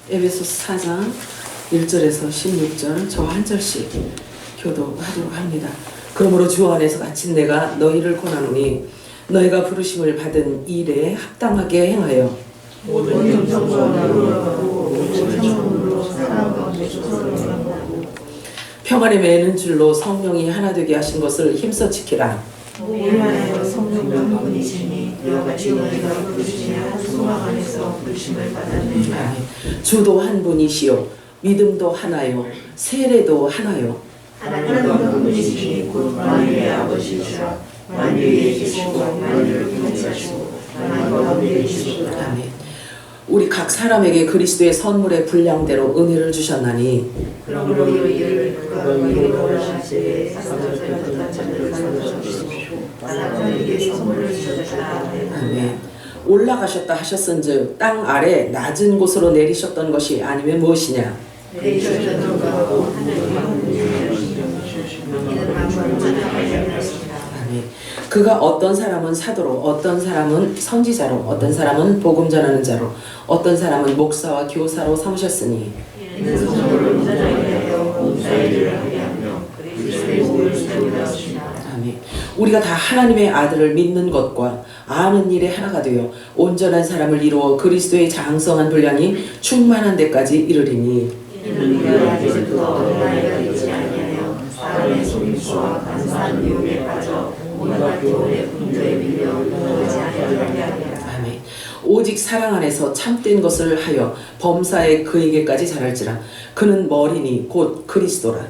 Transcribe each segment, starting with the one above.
에베소서 4장 1절에서 16절 저와 한 절씩 교도하도록 합니다. 그러므로 주 안에서 갇힌 내가 너희를 권하노니 너희가 부르심을 받은 일에 합당하게 행하여 모든 정성과 나누고 모든 성품으로 사랑 가운데 조성하고 평안에 매는 줄로 성령이 하나 되게 하신 것을 힘써 지키라. 이하여 성령 한 분이시니 이와 같이 너희가 부르심의 한 소망 안에서 부르심을 받았느니라. 주도 한 분이시요 믿음도 하나요 세례도 하나요 하나님 한 분이시니 곧 만유의 아버지시라. 만유에 계시고 만유를 통치하시고 만유 가운데 계시고 아멘. 우리 각 사람에게 그리스도의 선물의 분량대로 은혜를 주셨나니 그러므로 이를 그가 너희를 원하실 때에 사사절에 자들을 살려주시고 하나님에게 선물을 주셨다. 아멘. 올라가셨다 하셨은즉 땅 아래 낮은 곳으로 내리셨던 것이 아니면 무엇이냐? 내리셨던가 하나님의 한 분이시니 이는 만물을 아멘. 그가 어떤 사람은 사도로, 어떤 사람은 선지자로, 어떤 사람은 복음 전하는 자로, 어떤 사람은 목사와 교사로 삼으셨으니 이는 성도를 인자하게 하여 봉사일을 하게 하며 그리스도의 복을 세우려 하시나. 아멘. 우리가 다 하나님의 아들을 믿는 것과 아는 일에 하나가 되어 온전한 사람을 이루어 그리스도의 장성한 분량이 충만한 데까지 이르리니 이는 우리가 아직 그가 어느 나이가 되지 아니하여 사람의 속임수와 간사한 유혹에 빠져 온갖 교훈의 분도에 밀려 넘어가지 아니하게 하리라. 아멘. 오직 사랑 안에서 참된 것을 하여 범사에 그에게까지 자랄지라. 그는 머리니 곧 그리스도라.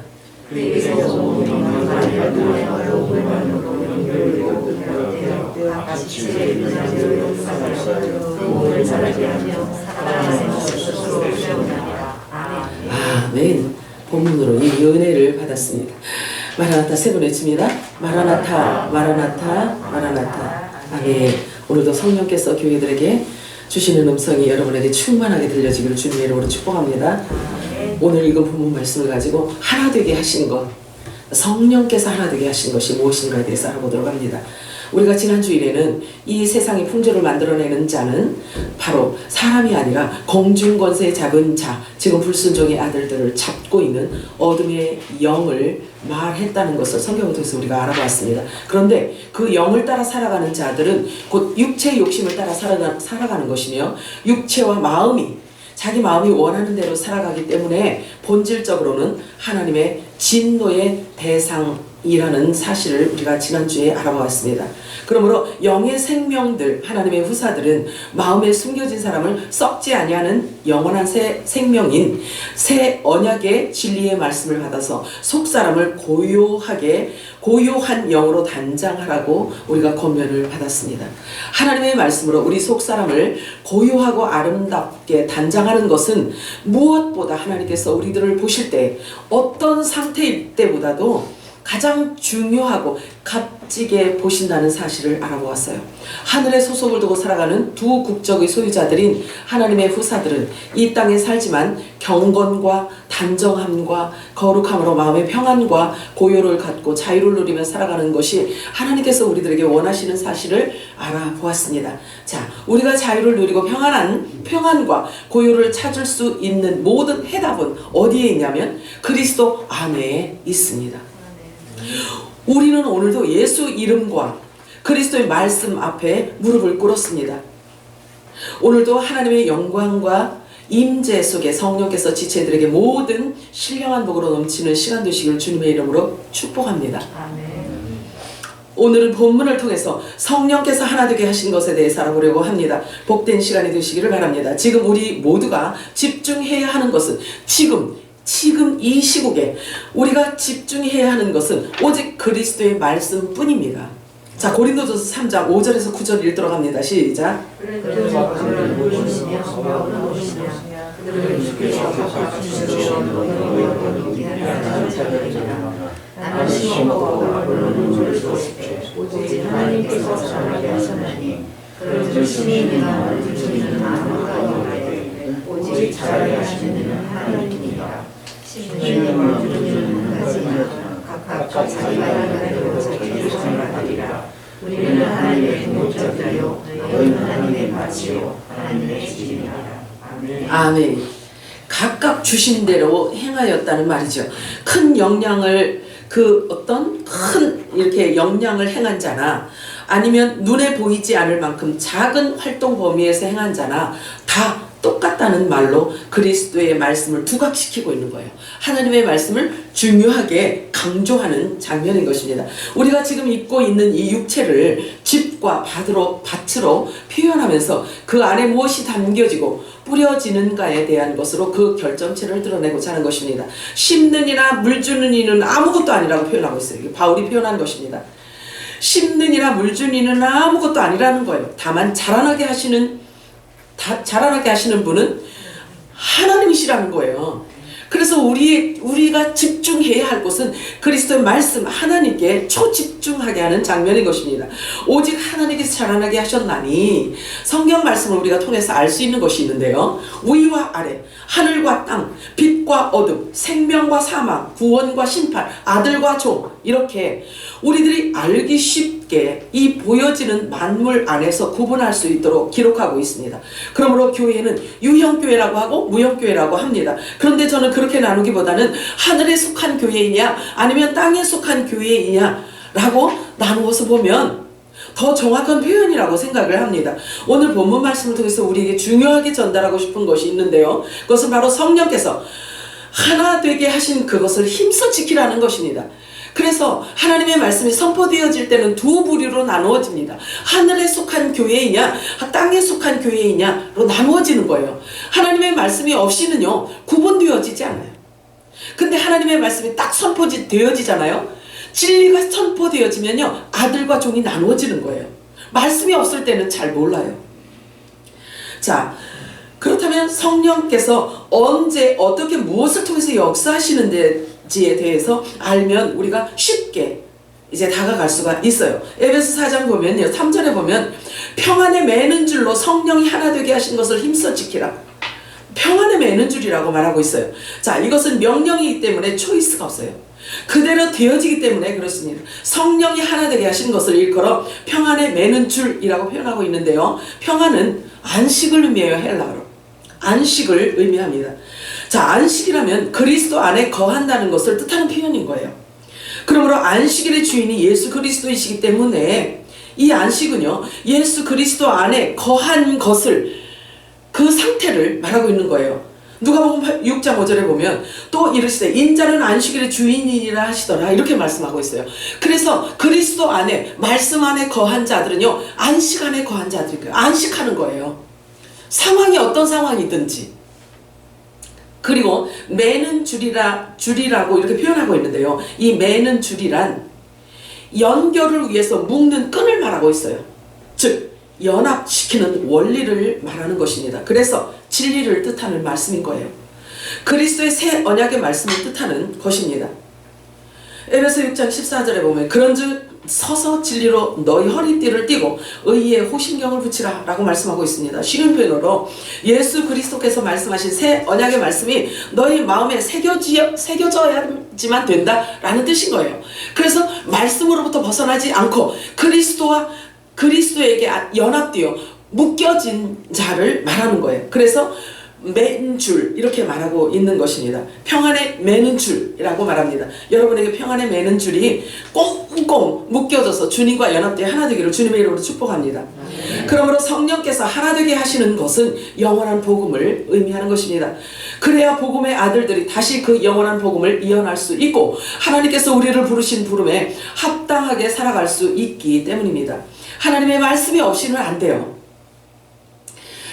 그에게서 온 만물을 통하여 오만으로 연결되고 연결되어 각 지체의 문화재로 역사하여 그 몸을 자라게 하며 사랑의 스스로 세우나니라. 아멘. 아멘. 본문으로 이 은혜를 받았습니다. 마라나타 세 번 외칩니다. 마라나타, 마라나타, 마라나타. 아멘. 오늘도 성령께서 교회들에게 주시는 음성이 여러분에게 충만하게 들려지기를 주님의 이름으로 축복합니다. 오늘 읽은 본문 말씀을 가지고 하나 되게 하신 것, 성령께서 하나 되게 하신 것이 무엇인가에 대해서 알아보도록 합니다. 우리가 지난 주일에는 이 세상의 풍조를 만들어내는 자는 바로 사람이 아니라 공중권세 잡은 자, 지금 불순종의 아들들을 잡고 있는 어둠의 영을 말했다는 것을 성경을 통해서 우리가 알아봤습니다. 그런데 그 영을 따라 살아가는 자들은 곧 육체의 욕심을 따라 살아가는 것이며 육체와 마음이 자기 마음이 원하는 대로 살아가기 때문에 본질적으로는 하나님의 진노의 대상이라는 사실을 우리가 지난주에 알아보았습니다. 그러므로 영의 생명들, 하나님의 후사들은 마음에 숨겨진 사람을 썩지 아니하는 영원한 새 생명인 새 언약의 진리의 말씀을 받아서 속사람을 고요한 영으로 단장하라고 우리가 권면을 받았습니다. 하나님의 말씀으로 우리 속사람을 고요하고 아름답게 단장하는 것은 무엇보다 하나님께서 우리들을 보실 때 어떤 상태일 때보다도 가장 중요하고 값지게 보신다는 사실을 알아보았어요. 하늘의 소속을 두고 살아가는 두 국적의 소유자들인 하나님의 후사들은 이 땅에 살지만 경건과 단정함과 거룩함으로 마음의 평안과 고요를 갖고 자유를 누리며 살아가는 것이 하나님께서 우리들에게 원하시는 사실을 알아보았습니다. 자, 우리가 자유를 누리고 평안과 고요를 찾을 수 있는 모든 해답은 어디에 있냐면 그리스도 안에 있습니다. 우리는 오늘도 예수 이름과 그리스도의 말씀 앞에 무릎을 꿇었습니다. 오늘도 하나님의 영광과 임재 속에 성령께서 지체들에게 모든 신령한 복으로 넘치는 시간 되시기를 주님의 이름으로 축복합니다. 아멘. 오늘은 본문을 통해서 성령께서 하나 되게 하신 것에 대해서 알아보려고 합니다. 복된 시간이 되시기를 바랍니다. 지금 우리 모두가 집중해야 하는 것은 지금 이 시국에 우리가 집중해야 하는 것은 오직 그리스도의 말씀뿐입니다. 자, 고린도전서 3장 5절에서 9절 읽도록 합니다. 시작. 그래서 그를 모르시며 성령을 모르시며 그를 주께서 갚아 주시려 너희로 기다리는 자들이라. 나는 심었고 아볼로는 물었으되 오직 하나님께서 자라게 하셨나니 그를 열심히 내가 주시는 아무가 아니오되 오직 자라게 하시는 이는 하나님이니라. 심령과 부르는 한 가지나 각각 자기가 하는 대로 자기의 손을 받으리라. 우리는 하나님의 동목자들이요 너희는 하나님의 밭이요 하나님의 집이니라. 아멘. 아멘. 각각 주신 대로 행하였다는 말이죠. 큰 역량을 어떤 큰 이렇게 역량을 행한 자나 아니면 눈에 보이지 않을 만큼 작은 활동 범위에서 행한 자나 다 똑같다는 말로 그리스도의 말씀을 부각시키고 있는 거예요. 하나님의 말씀을 중요하게 강조하는 장면인 것입니다. 우리가 지금 입고 있는 이 육체를 집과 밭으로 표현하면서 그 안에 무엇이 담겨지고 뿌려지는가에 대한 것으로 그 결정체를 드러내고자 하는 것입니다. 심는 이나 물 주는 이는 아무것도 아니라고 표현하고 있어요. 바울이 표현한 것입니다. 심는 이나 물 주는 이는 아무것도 아니라는 거예요. 다만 자라나게 하시는 분은 하나님이시라는 거예요. 그래서 우리가 집중해야 할 것은 그리스도의 말씀, 하나님께 초집중하게 하는 장면인 것입니다. 오직 하나님께서 자라나게 하셨나니 성경 말씀을 우리가 통해서 알 수 있는 것이 있는데요. 위와 아래, 하늘과 땅, 빛과 어둠, 생명과 사망, 구원과 심판, 아들과 종, 이렇게 우리들이 알기 쉽게 이 보여지는 만물 안에서 구분할 수 있도록 기록하고 있습니다. 그러므로 교회는 유형교회라고 하고 무형교회라고 합니다. 그런데 저는 그렇게 나누기보다는 하늘에 속한 교회이냐 아니면 땅에 속한 교회이냐 라고 나누어서 보면 더 정확한 표현이라고 생각을 합니다. 오늘 본문 말씀을 통해서 우리에게 중요하게 전달하고 싶은 것이 있는데요. 그것은 바로 성령께서 하나 되게 하신 그것을 힘써 지키라는 것입니다. 그래서 하나님의 말씀이 선포되어질 때는 두 부류로 나누어집니다. 하늘에 속한 교회이냐 땅에 속한 교회이냐로 나누어지는 거예요. 하나님의 말씀이 없이는요 구분되어지지 않아요. 근데 하나님의 말씀이 딱 선포되어지잖아요. 진리가 선포되어지면요 아들과 종이 나누어지는 거예요. 말씀이 없을 때는 잘 몰라요. 자, 그렇다면 성령께서 언제 어떻게 무엇을 통해서 역사하시는지에 대해서 알면 우리가 쉽게 이제 다가갈 수가 있어요. 에베소 4장 보면요 3절에 보면 평안에 매는 줄로 성령이 하나 되게 하신 것을 힘써 지키라. 평안에 매는 줄이라고 말하고 있어요. 자, 이것은 명령이기 때문에 초이스가 없어요. 그대로 되어지기 때문에 그렇습니다. 성령이 하나 되게 하신 것을 일컬어 평안에 매는 줄이라고 표현하고 있는데요. 평안은 안식을 의미해요. 헬라어로 안식을 의미합니다. 자, 안식이라면 그리스도 안에 거한다는 것을 뜻하는 표현인 거예요. 그러므로 안식일의 주인이 예수 그리스도이시기 때문에 이 안식은요 예수 그리스도 안에 거한 것을 그 상태를 말하고 있는 거예요. 누가복음 6장 5절에 보면 또 이르시되 인자는 안식일의 주인이라 하시더라 이렇게 말씀하고 있어요. 그래서 그리스도 안에 말씀 안에 거한 자들은요 안식 안에 거한 자들이에요. 안식하는 거예요. 상황이 어떤 상황이든지. 그리고 매는 줄이라고 이렇게 표현하고 있는데요. 이 매는 줄이란 연결을 위해서 묶는 끈을 말하고 있어요. 즉 연합시키는 원리를 말하는 것입니다. 그래서 진리를 뜻하는 말씀인 거예요. 그리스도의 새 언약의 말씀을 뜻하는 것입니다. 에베소 6장 14절에 보면 그런즉 서서 진리로 너희 허리띠를 띠고 의의에 호심경을 붙이라 라고 말씀하고 있습니다. 쉬운 표현으로 예수 그리스도께서 말씀하신 새 언약의 말씀이 너희 마음에 새겨져야지만 된다라는 뜻인 거예요. 그래서 말씀으로부터 벗어나지 않고 그리스도에게 연합되어 묶여진 자를 말하는 거예요. 그래서 맨 줄 이렇게 말하고 있는 것입니다. 평안에 매는 줄이라고 말합니다. 여러분에게 평안에 매는 줄이 꽁꽁 묶여져서 주님과 연합되어 하나 되기를 주님의 이름으로 축복합니다. 그러므로 성령께서 하나 되게 하시는 것은 영원한 복음을 의미하는 것입니다. 그래야 복음의 아들들이 다시 그 영원한 복음을 이어날 수 있고 하나님께서 우리를 부르신 부름에 합당하게 살아갈 수 있기 때문입니다. 하나님의 말씀이 없이는 안 돼요.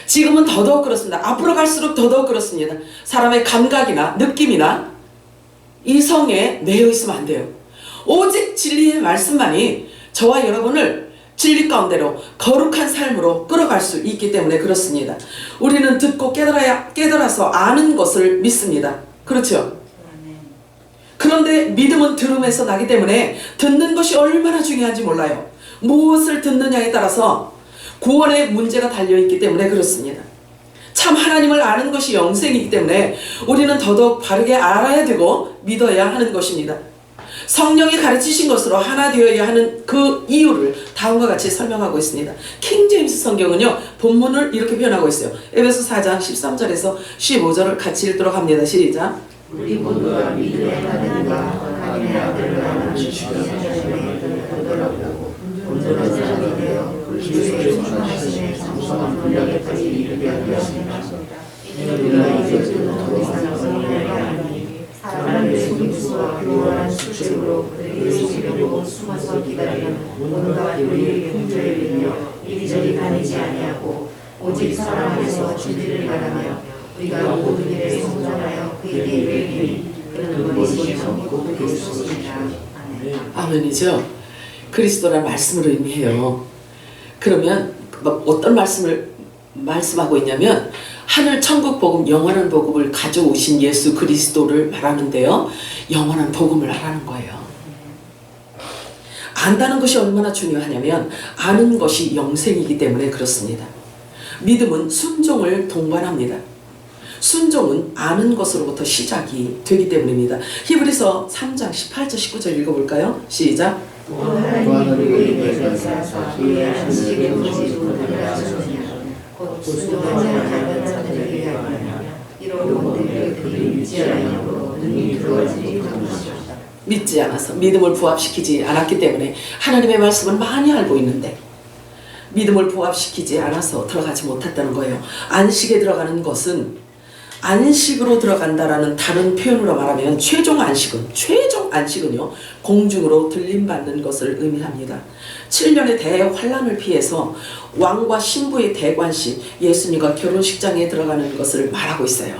지금은 더더욱 그렇습니다. 앞으로 갈수록 더더욱 그렇습니다. 사람의 감각이나 느낌이나 이성에 매여 있으면 안 돼요. 오직 진리의 말씀만이 저와 여러분을 진리 가운데로 거룩한 삶으로 끌어갈 수 있기 때문에 그렇습니다. 우리는 듣고 깨달아서 아는 것을 믿습니다. 그렇죠? 그런데 믿음은 들음에서 나기 때문에 듣는 것이 얼마나 중요한지 몰라요. 무엇을 듣느냐에 따라서 구원의 문제가 달려있기 때문에 그렇습니다. 참 하나님을 아는 것이 영생이기 때문에 우리는 더더욱 바르게 알아야 되고 믿어야 하는 것입니다. 성령이 가르치신 것으로 하나 되어야 하는 그 이유를 다음과 같이 설명하고 있습니다. 킹제임스 성경은요, 본문을 이렇게 표현하고 있어요. 에베소 4장 13절에서 15절을 같이 읽도록 합니다. 시작. 우리 모두가 믿음의 하나님과 하나님의 아들을 아는 지식을 얻으라고 온전한 사람이 되어 그리스도의 충만하심의 성성한 분량에까지 이르게 하였습니다. 우리가 이제 더 이상 성령을 아니 사람의 속임수와 교활한 수책으로 그들에게 속이려고 숨어서 기다리는 온갖 요리의 풍조에 빌려 이리저리 다니지 아니하고 오직 사람 안에서 진리를 말하며 우리가 모든 일에 성장하여 그에게 이르리니 그는 머리시며 곧 그리스도시니라. 아멘이죠. 그리스도란 말씀을 의미해요. 그러면 어떤 말씀을 말씀하고 있냐면 하늘 천국 복음, 영원한 복음을 가져오신 예수 그리스도를 말하는데요. 영원한 복음을 하라는 거예요. 안다는 것이 얼마나 중요하냐면 아는 것이 영생이기 때문에 그렇습니다. 믿음은 순종을 동반합니다. 순종은 아는 것으로부터 시작이 되기 때문입니다. 히브리서 3장 18절 19절 읽어볼까요? 시작. 하나님이 우리에게 전사하사 우리의 안식의 문지를 하셨느냐 곧 순종하지 않는 자들에게 하느냐 이로운데 그들이 믿지 아니하므로 눈이 들어가지 못한 것이다. 믿지 않아서 믿음을 부합시키지 않았기 때문에 하나님의 말씀을 많이 알고 있는데 믿음을 부합시키지 않아서 들어가지 못했다는 거예요. 안식에 들어가는 것은 안식으로 들어간다라는 다른 표현으로 말하면 최종 안식은요 공중으로 들림받는 것을 의미합니다. 7년의 대환란을 피해서 왕과 신부의 대관식 예수님과 결혼식장에 들어가는 것을 말하고 있어요.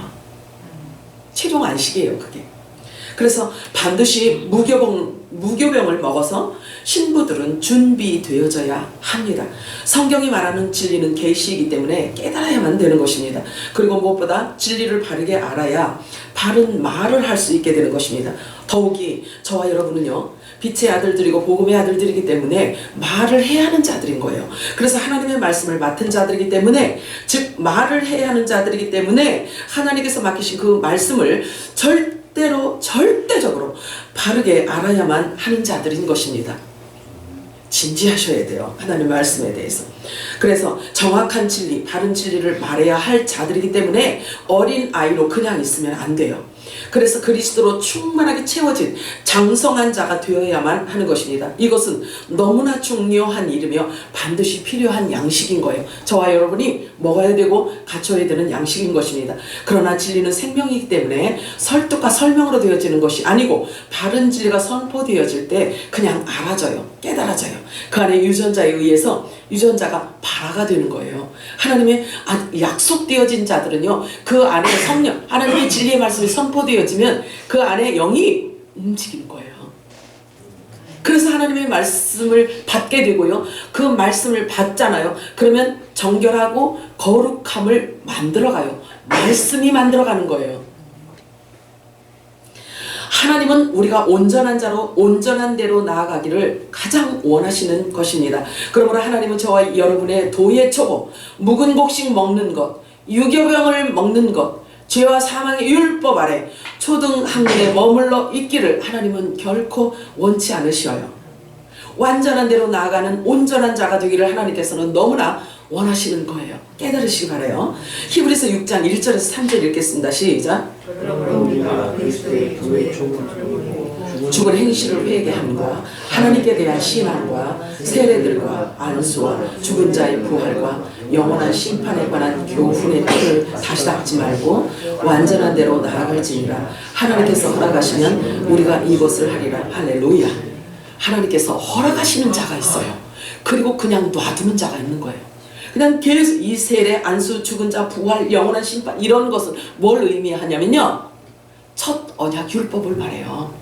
최종 안식이에요 그게. 그래서 반드시 무교병을 먹어서 신부들은 준비되어져야 합니다. 성경이 말하는 진리는 계시이기 때문에 깨달아야만 되는 것입니다. 그리고 무엇보다 진리를 바르게 알아야 바른 말을 할 수 있게 되는 것입니다. 더욱이 저와 여러분은요 빛의 아들들이고 복음의 아들들이기 때문에 말을 해야 하는 자들인 거예요. 그래서 하나님의 말씀을 맡은 자들이기 때문에 즉 말을 해야 하는 자들이기 때문에 하나님께서 맡기신 그 말씀을 절대적으로 바르게 알아야만 하는 자들인 것입니다. 진지하셔야 돼요. 하나님 말씀에 대해서. 그래서 정확한 진리, 바른 진리를 말해야 할 자들이기 때문에 어린 아이로 그냥 있으면 안 돼요. 그래서 그리스도로 충만하게 채워진 장성한 자가 되어야만 하는 것입니다. 이것은 너무나 중요한 일이며 반드시 필요한 양식인 거예요. 저와 여러분이 먹어야 되고 갖춰야 되는 양식인 것입니다. 그러나 진리는 생명이기 때문에 설득과 설명으로 되어지는 것이 아니고 바른 진리가 선포되어질 때 그냥 알아져요. 깨달아져요. 그 안에 유전자에 의해서 유전자가 발화가 되는 거예요. 하나님의 약속되어진 자들은요 그 안에 성령, 하나님의 진리의 말씀이 선포되어지면 그 안에 영이 움직이는 거예요. 그래서 하나님의 말씀을 받게 되고요 그 말씀을 받잖아요. 그러면 정결하고 거룩함을 만들어가요. 말씀이 만들어가는 거예요. 하나님은 우리가 온전한 자로 온전한 대로 나아가기를 가장 원하시는 것입니다. 그러므로 하나님은 저와 여러분의 도의 초보, 묵은 곡식 먹는 것, 유교병을 먹는 것, 죄와 사망의 율법 아래 초등학문에 머물러 있기를 하나님은 결코 원치 않으셔요. 완전한 대로 나아가는 온전한 자가 되기를 하나님께서는 너무나 원하시는 거예요. 깨달으시기 바라요. 히브리서 6장 1절에서 3절 읽겠습니다. 시작. 그러므로 우리가 그리스도의 도의 죽은 행실을 회개함과 하나님께 대한 신앙과 세례들과 안수와 죽은 자의 부활과 영원한 심판에 관한 교훈의 틀을 다시 닦지 말고 완전한 대로 나아갈지니라. 하나님께서 허락하시면 우리가 이것을 하리라. 할렐루야. 하나님께서 허락하시는 자가 있어요. 그리고 그냥 놔두는 자가 있는 거예요. 그냥 계속 이 세례, 안수, 죽은 자, 부활, 영원한 심판 이런 것은 뭘 의미하냐면요 첫 언약 율법을 말해요.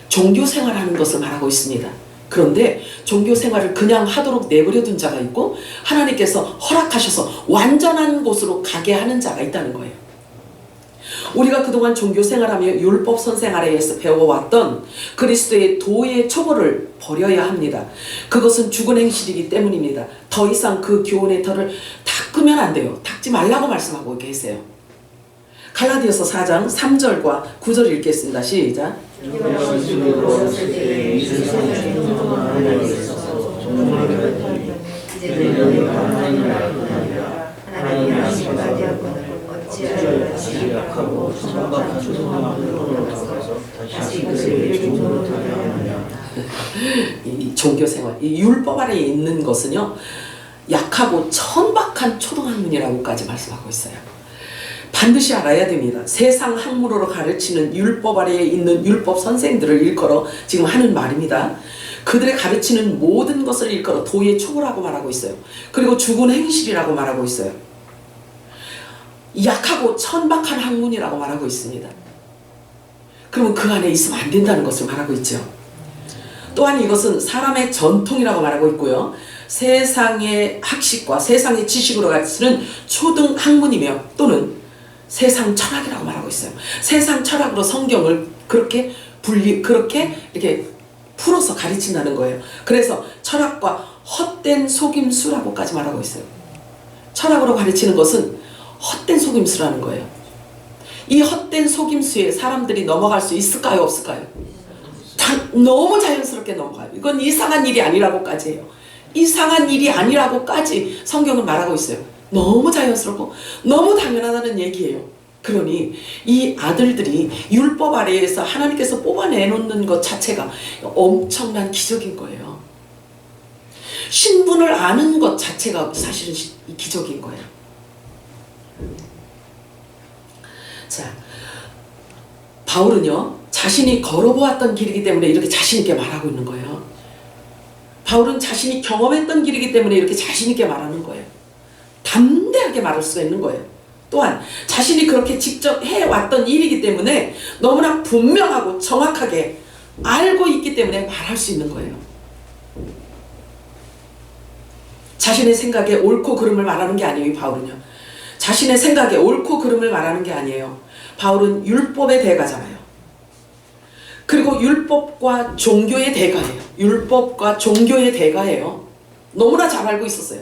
종교 생활하는 것을 말하고 있습니다. 그런데 종교 생활을 그냥 하도록 내버려둔 자가 있고 하나님께서 허락하셔서 완전한 곳으로 가게 하는 자가 있다는 거예요. 우리가 그동안 종교 생활하며 율법 선생 아래에서 배워왔던 그리스도의 도의 초보를 버려야 합니다. 그것은 죽은 행실이기 때문입니다. 더 이상 그 교훈의 털을 닦으면 안 돼요. 닦지 말라고 말씀하고 계세요. 갈라디아서 4장 3절과 9절 읽겠습니다. 시작. 이 종교생활, 이 율법 아래에 있는 것은요, 약하고 천박한 초등학문이라고까지 말씀하고 있어요. 반드시 알아야 됩니다. 세상 학문으로 가르치는 율법 아래에 있는 율법 선생들을 일컬어 지금 하는 말입니다. 그들의 가르치는 모든 것을 일컬어 도의 초보라고 말하고 있어요. 그리고 죽은 행실이라고 말하고 있어요. 약하고 천박한 학문이라고 말하고 있습니다. 그러면 그 안에 있으면 안 된다는 것을 말하고 있죠. 또한 이것은 사람의 전통이라고 말하고 있고요. 세상의 학식과 세상의 지식으로 가르치는 초등 학문이며 또는 세상 철학이라고 말하고 있어요. 세상 철학으로 성경을 그렇게 이렇게 풀어서 가르친다는 거예요. 그래서 철학과 헛된 속임수라고까지 말하고 있어요. 철학으로 가르치는 것은 헛된 속임수라는 거예요. 이 헛된 속임수에 사람들이 넘어갈 수 있을까요? 없을까요? 너무 자연스럽게 넘어가요. 이건 이상한 일이 아니라고까지 해요. 이상한 일이 아니라고까지 성경은 말하고 있어요. 너무 자연스럽고 너무 당연하다는 얘기예요. 그러니 이 아들들이 율법 아래에서 하나님께서 뽑아내놓는 것 자체가 엄청난 기적인 거예요. 신분을 아는 것 자체가 사실은 기적인 거예요. 자, 바울은요, 자신이 걸어보았던 길이기 때문에 이렇게 자신있게 말하고 있는 거예요. 바울은 자신이 경험했던 길이기 때문에 이렇게 자신있게 말하는 거예요. 담대하게 말할 수가 있는 거예요. 또한 자신이 그렇게 직접 해왔던 일이기 때문에 너무나 분명하고 정확하게 알고 있기 때문에 말할 수 있는 거예요. 자신의 생각에 옳고 그름을 말하는 게 아니에요. 바울은요, 자신의 생각에 옳고 그름을 말하는 게 아니에요. 바울은 율법의 대가잖아요. 그리고 율법과 종교의 대가예요. 율법과 종교의 대가예요. 너무나 잘 알고 있었어요.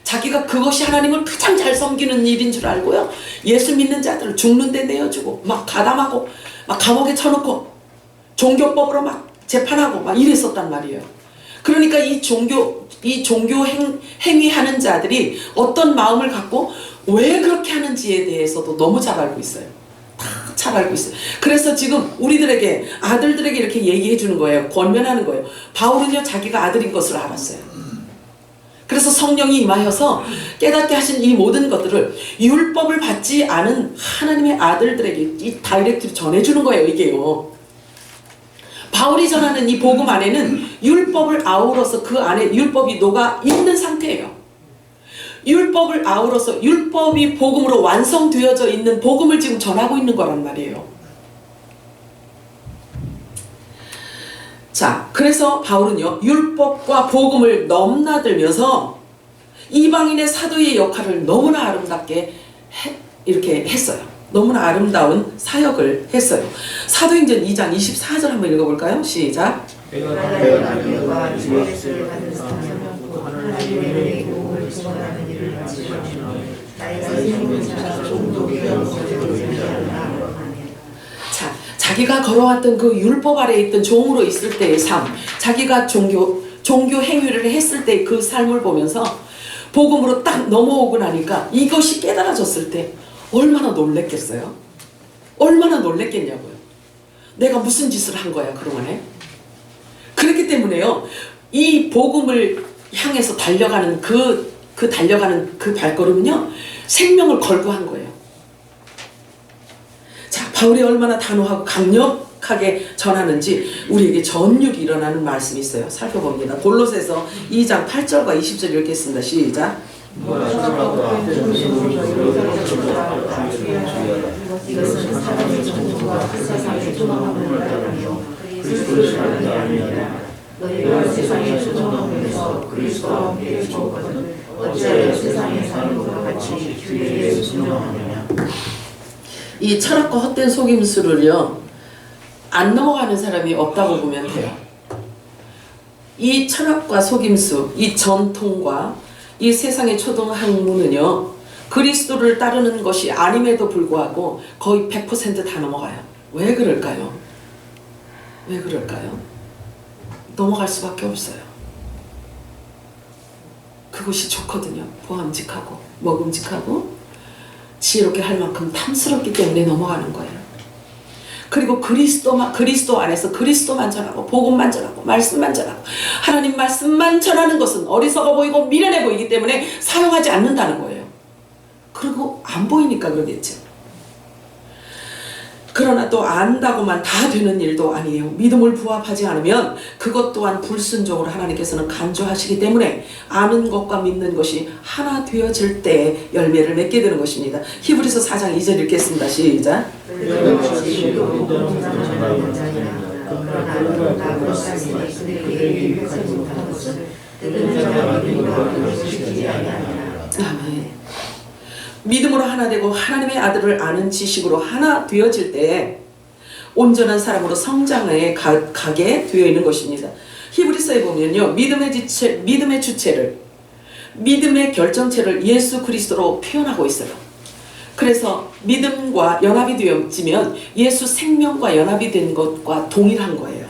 자기가 그것이 하나님을 가장 잘 섬기는 일인 줄 알고요, 예수 믿는 자들을 죽는 데 내어주고 막 가담하고 막 감옥에 쳐놓고 종교법으로 막 재판하고 막 이랬었단 말이에요. 그러니까 이 종교 행위하는 자들이 어떤 마음을 갖고 왜 그렇게 하는지에 대해서도 너무 잘 알고 있어요. 다 잘 알고 있어요. 그래서 지금 우리들에게, 아들들에게 이렇게 얘기해 주는 거예요. 권면하는 거예요. 바울은요, 자기가 아들인 것을 알았어요. 그래서 성령이 임하여서 깨닫게 하신 이 모든 것들을 율법을 받지 않은 하나님의 아들들에게 이 다이렉트로 전해주는 거예요. 이게요, 바울이 전하는 이 복음 안에는 율법을 아우러서 그 안에 율법이 녹아 있는 상태예요. 율법을 아우러서 율법이 복음으로 완성되어져 있는 복음을 지금 전하고 있는 거란 말이에요. 자, 그래서 바울은요, 율법과 복음을 넘나들면서 이방인의 사도의 역할을 너무나 아름답게 이렇게 했어요. 너무나 아름다운 사역을 했어요. 사도행전 2장 24절 한번 읽어볼까요? 시작. 자, 자기가 걸어왔던 그 율법 아래에 있던 종으로 있을 때의 삶, 자기가 종교 행위를 했을 때 그 삶을 보면서 복음으로 딱 넘어오고 나니까 이것이 깨달아졌을 때 얼마나 놀랬겠어요? 얼마나 놀랬겠냐고요. 내가 무슨 짓을 한 거야 그동안에? 그렇기 때문에요, 이 복음을 향해서 달려가는 달려가는 그 발걸음은요, 생명을 걸고 한 거예요. 자, 바울이 얼마나 단호하고 강력하게 전하는지 우리에게 전율이 일어나는 말씀이 있어요. 살펴봅니다. 골로새서 2장 8절과 20절 읽겠습니다. 시작. 너희가 세상의 소망에서 그리스도와 함께 죽었거든 어찌하여 세상에 사는 것과 같이 주의 순종하느냐. 이 철학과 헛된 속임수를요, 안 넘어가는 사람이 없다고 보면 돼요. 이 철학과 속임수, 이 전통과 이 세상의 초등학문은요, 그리스도를 따르는 것이 아님에도 불구하고 거의 100%다 넘어가요. 왜 그럴까요? 왜 그럴까요? 넘어갈 수밖에 없어요. 그것이 좋거든요. 보암직하고 먹음직하고 지혜롭게 할 만큼 탐스럽기 때문에 넘어가는 거예요. 그리고 그리스도 안에서 그리스도만 전하고 복음만 전하고 말씀만 전하고 하나님 말씀만 전하는 것은 어리석어 보이고 미련해 보이기 때문에 사용하지 않는다는 거예요. 그리고 안 보이니까 그러겠죠. 그러나 또 안다고만 다 되는 일도 아니에요. 믿음을 부합하지 않으면 그것 또한 불순종으로 하나님께서는 간주하시기 때문에 아는 것과 믿는 것이 하나 되어질 때 열매를 맺게 되는 것입니다. 히브리서 4장 2절 읽겠습니다. 시작. 아멘. 믿음으로 하나 되고 하나님의 아들을 아는 지식으로 하나 되어질 때 온전한 사람으로 성장에 가게 되어 있는 것입니다. 히브리서에 보면요, 믿음의 주체를, 믿음의 결정체를 예수 그리스도로 표현하고 있어요. 그래서 믿음과 연합이 되어지면 예수 생명과 연합이 된 것과 동일한 거예요.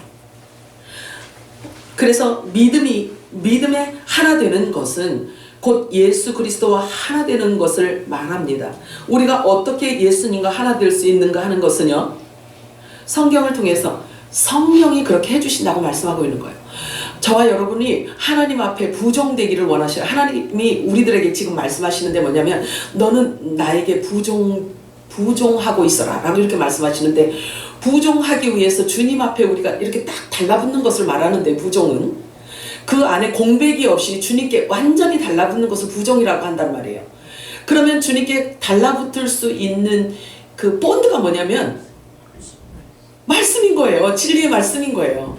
그래서 믿음에 하나 되는 것은 곧 예수 그리스도와 하나 되는 것을 말합니다. 우리가 어떻게 예수님과 하나 될 수 있는가 하는 것은요, 성경을 통해서 성령이 그렇게 해주신다고 말씀하고 있는 거예요. 저와 여러분이 하나님 앞에 부종되기를 원하셔요. 하나님이 우리들에게 지금 말씀하시는데 뭐냐면 너는 나에게 부종하고 있어라 라고 이렇게 말씀하시는데, 부종하기 위해서 주님 앞에 우리가 이렇게 딱 달라붙는 것을 말하는데, 부종은 그 안에 공백이 없이 주님께 완전히 달라붙는 것을 부종이라고 한단 말이에요. 그러면 주님께 달라붙을 수 있는 그 본드가 뭐냐면 말씀인 거예요. 진리의 말씀인 거예요.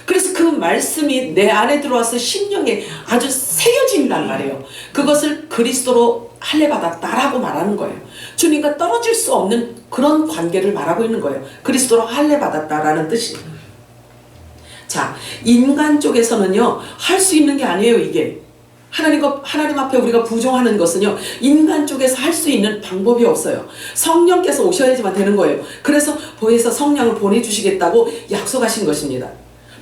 그래서 그 말씀이 내 안에 들어와서 심령에 아주 새겨진단 말이에요. 그것을 그리스도로 할례받았다라고 말하는 거예요. 주님과 떨어질 수 없는 그런 관계를 말하고 있는 거예요. 그리스도로 할례받았다라는 뜻이. 자, 인간 쪽에서는요, 할 수 있는 게 아니에요, 이게. 하나님 앞에 우리가 부종하는 것은요, 인간 쪽에서 할 수 있는 방법이 없어요. 성령께서 오셔야지만 되는 거예요. 그래서 보혜사 성령을 보내주시겠다고 약속하신 것입니다.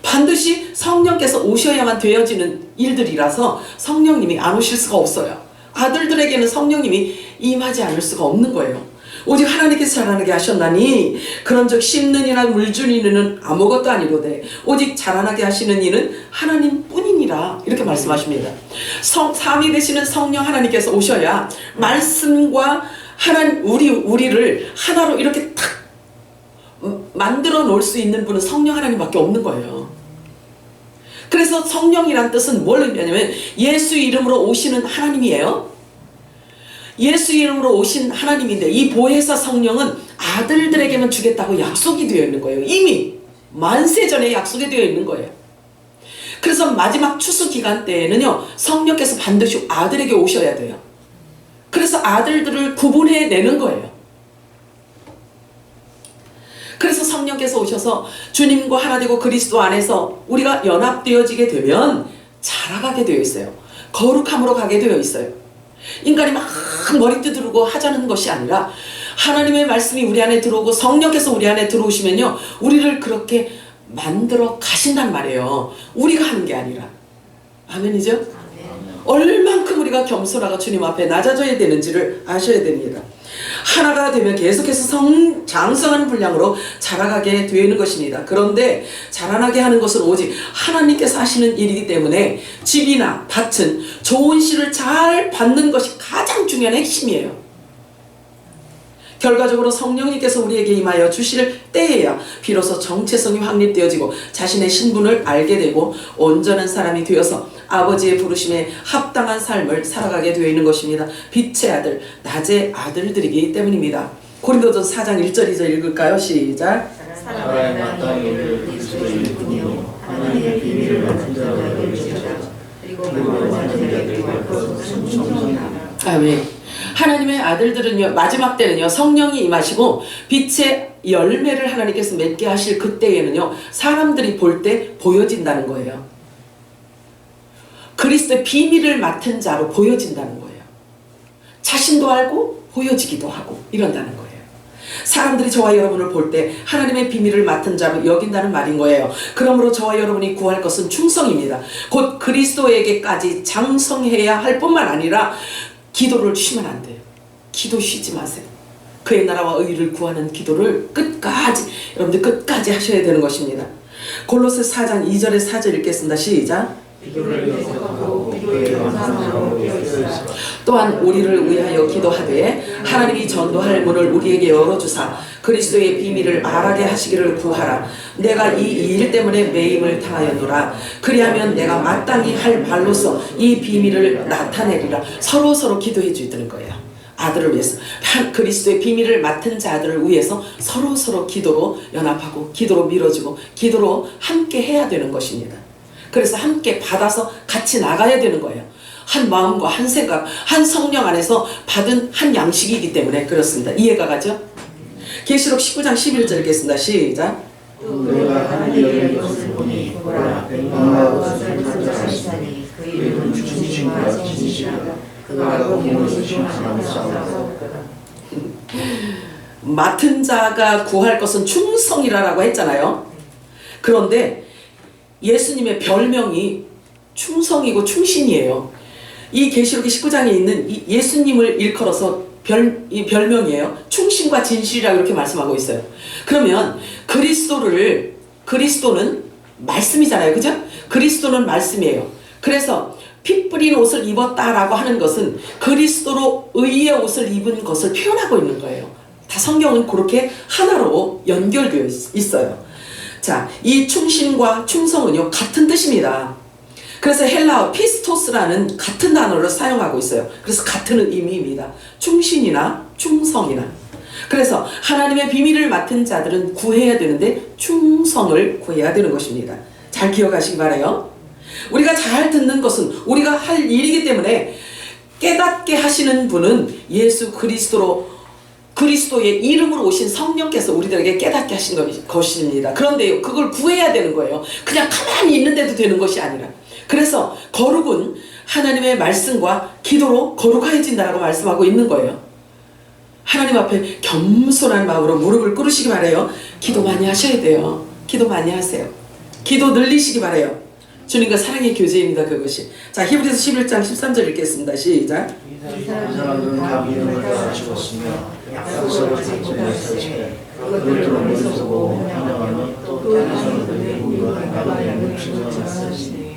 반드시 성령께서 오셔야만 되어지는 일들이라서 성령님이 안 오실 수가 없어요. 아들들에게는 성령님이 임하지 않을 수가 없는 거예요. 오직 하나님께서 자라나게 하셨나니 그런즉 심는 이나 물 주는 이는 아무것도 아니로되 오직 자라나게 하시는 이는 하나님뿐이니라, 이렇게 말씀하십니다. 삼위 되시는 성령 하나님께서 오셔야 말씀과 우리를 하나로 이렇게 탁 만들어 놓을 수 있는 분은 성령 하나님밖에 없는 거예요. 그래서 성령이란 뜻은 뭘 의미하냐면 예수 이름으로 오시는 하나님이에요. 예수 이름으로 오신 하나님인데, 이 보혜사 성령은 아들들에게만 주겠다고 약속이 되어 있는 거예요. 이미 만세전에 약속이 되어 있는 거예요. 그래서 마지막 추수 기간 때에는요, 성령께서 반드시 아들에게 오셔야 돼요. 그래서 아들들을 구분해내는 거예요. 그래서 성령께서 오셔서 주님과 하나 되고 그리스도 안에서 우리가 연합되어지게 되면 자라가게 되어 있어요. 거룩함으로 가게 되어 있어요. 인간이 막 머리 두드리고 하자는 것이 아니라 하나님의 말씀이 우리 안에 들어오고 성령께서 우리 안에 들어오시면요, 우리를 그렇게 만들어 가신단 말이에요. 우리가 하는 게 아니라. 아멘이죠? 아멘. 얼만큼 우리가 겸손하고 주님 앞에 낮아져야 되는지를 아셔야 됩니다. 하나가 되면 계속해서 장성하는 분량으로 자라가게 되는 것입니다. 그런데 자라나게 하는 것은 오직 하나님께서 하시는 일이기 때문에 집이나 밭은 좋은 씨를 잘 받는 것이 가장 중요한 핵심이에요. 결과적으로 성령님께서 우리에게 임하여 주실 때에야 비로소 정체성이 확립되어지고 자신의 신분을 알게 되고 온전한 사람이 되어서 아버지의 부르심에 합당한 삶을 살아가게 되어 있는 것입니다. 빛의 아들, 낮의 아들들이기 때문입니다. 고린도전서 4장 1절 2절 읽을까요? 시작. 사랑하여 마땅히 이를 그리스도의 뿐이요 하나님의 비밀을 맡은 자가 열지어다. 그리고 완전히 되게 할 것은 충성이라. 아멘. 하나님의 아들들은요, 마지막 때는요, 성령이 임하시고 빛의 열매를 하나님께서 맺게 하실 그때에는요, 사람들이 볼 때 보여진다는 거예요. 그리스도의 비밀을 맡은 자로 보여진다는 거예요. 자신도 알고 보여지기도 하고 이런다는 거예요. 사람들이 저와 여러분을 볼 때 하나님의 비밀을 맡은 자로 여긴다는 말인 거예요. 그러므로 저와 여러분이 구할 것은 충성입니다. 곧 그리스도에게까지 장성해야 할 뿐만 아니라 기도를 쉬면 안 돼요. 기도 쉬지 마세요. 그의 나라와 의를 구하는 기도를 끝까지, 여러분들 끝까지 하셔야 되는 것입니다. 골로새 4장 2절에 4절 읽겠습니다. 시작. 또한 우리를 위하여 기도하되 하나님이 전도할 문을 우리에게 열어주사 그리스도의 비밀을 말하게 하시기를 구하라. 내가 이 일 때문에 매임을 당하였노라. 그리하면 내가 마땅히 할 말로서 이 비밀을 나타내리라. 서로 기도해 주시는 거예요. 아들을 위해서, 그리스도의 비밀을 맡은 자들을 위해서 서로 기도로 연합하고 기도로 밀어주고 기도로 함께 해야 되는 것입니다. 그래서 함께 받아서 같이 나가야 되는 거예요. 한 마음과 한 생각, 한 성령 안에서 받은 한 양식이기 때문에 그렇습니다. 이해가 가죠? 계시록 19장 11절 읽겠습니다. 시작. 내가 하늘의 것을 보니 보라 백마와 옷을 입은 자가 있으니 그 이름은 충신과 진실이라. 그가 공의를 시험하며 싸우더라. 맡은 자가 구할 것은 충성이라고 했잖아요. 그런데 예수님의 별명이 충성이고 충신이에요. 이 계시록 19장에 있는 이 예수님을 일컬어서 이 별명이에요. 충신과 진실이라고 이렇게 말씀하고 있어요. 그러면 그리스도는 말씀이잖아요. 그죠? 그리스도는 말씀이에요. 그래서 피 뿌린 옷을 입었다라고 하는 것은 그리스도로 의의 옷을 입은 것을 표현하고 있는 거예요. 다 성경은 그렇게 하나로 연결되어 있어요. 자, 이 충신과 충성은요, 같은 뜻입니다. 그래서 헬라어 피스토스라는 같은 단어를 사용하고 있어요. 그래서 같은 의미입니다. 충신이나 충성이나. 그래서 하나님의 비밀을 맡은 자들은 구해야 되는데 충성을 구해야 되는 것입니다. 잘 기억하시기 바라요. 우리가 잘 듣는 것은 우리가 할 일이기 때문에 깨닫게 하시는 분은 예수 그리스도의 이름으로 오신 성령께서 우리들에게 깨닫게 하신 것입니다. 그런데 그걸 구해야 되는 거예요. 그냥 가만히 있는데도 되는 것이 아니라. 그래서 거룩은 하나님의 말씀과 기도로 거룩해진다라고 말씀하고 있는 거예요. 하나님 앞에 겸손한 마음으로 무릎을 꿇으시기 바라요. 기도 많이 하셔야 돼요. 기도 많이 하세요. 기도 늘리시기 바라요. 주님과 사랑의 교제입니다. 그것이. 자, 히브리서 11장 13절 읽겠습니다. 시작. 이 사람들은 다 믿음을 따라 죽었으며 약속을 작정했을 그들을 멀리서 보고 환영하며 또 다른 사람들의 우리와 나가는 증언하시니.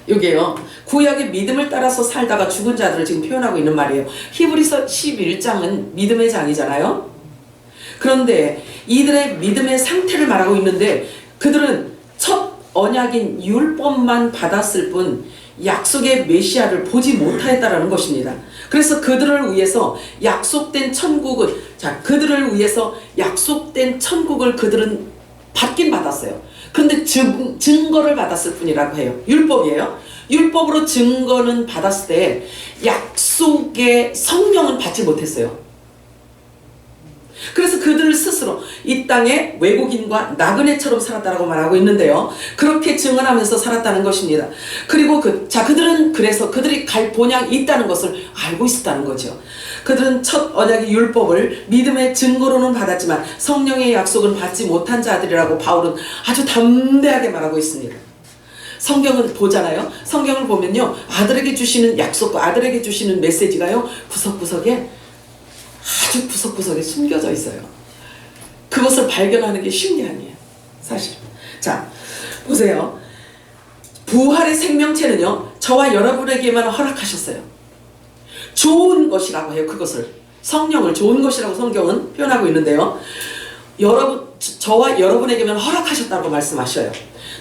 이게요, 구약의 믿음을 따라서 살다가 죽은 자들을 지금 표현하고 있는 말이에요. 히브리서 11장은 믿음의 장이잖아요. 그런데 이들의 믿음의 상태를 말하고 있는데 그들은 첫 언약인 율법만 받았을 뿐 약속의 메시아를 보지 못하였다라는 것입니다. 그래서 그들을 위해서 약속된 천국을, 그들을 위해서 약속된 천국을 그들은 받긴 받았어요. 그런데 증거를 받았을 뿐이라고 해요. 율법이에요. 율법으로 증거는 받았을 때 약속의 성령은 받지 못했어요. 그래서 그들 스스로 이 땅에 외국인과 나그네처럼 살았다라고 말하고 있는데요. 그렇게 증언하면서 살았다는 것입니다. 그리고 그들이 갈 본향이 있다는 것을 알고 있었다는 거죠. 그들은 첫 언약의 율법을 믿음의 증거로는 받았지만 성령의 약속은 받지 못한 자들이라고 바울은 아주 담대하게 말하고 있습니다. 성경을 보잖아요. 성경을 보면요, 아들에게 주시는 약속과 아들에게 주시는 메시지가요, 구석구석에 아주 구석구석에 숨겨져 있어요. 그것을 발견하는 게 쉬운 게 아니에요, 사실. 자, 보세요. 부활의 생명체는요, 저와 여러분에게만 허락하셨어요. 좋은 것이라고 해요. 그것을, 성령을 좋은 것이라고 성경은 표현하고 있는데요, 저와 여러분에게만 허락하셨다고 말씀하셔요.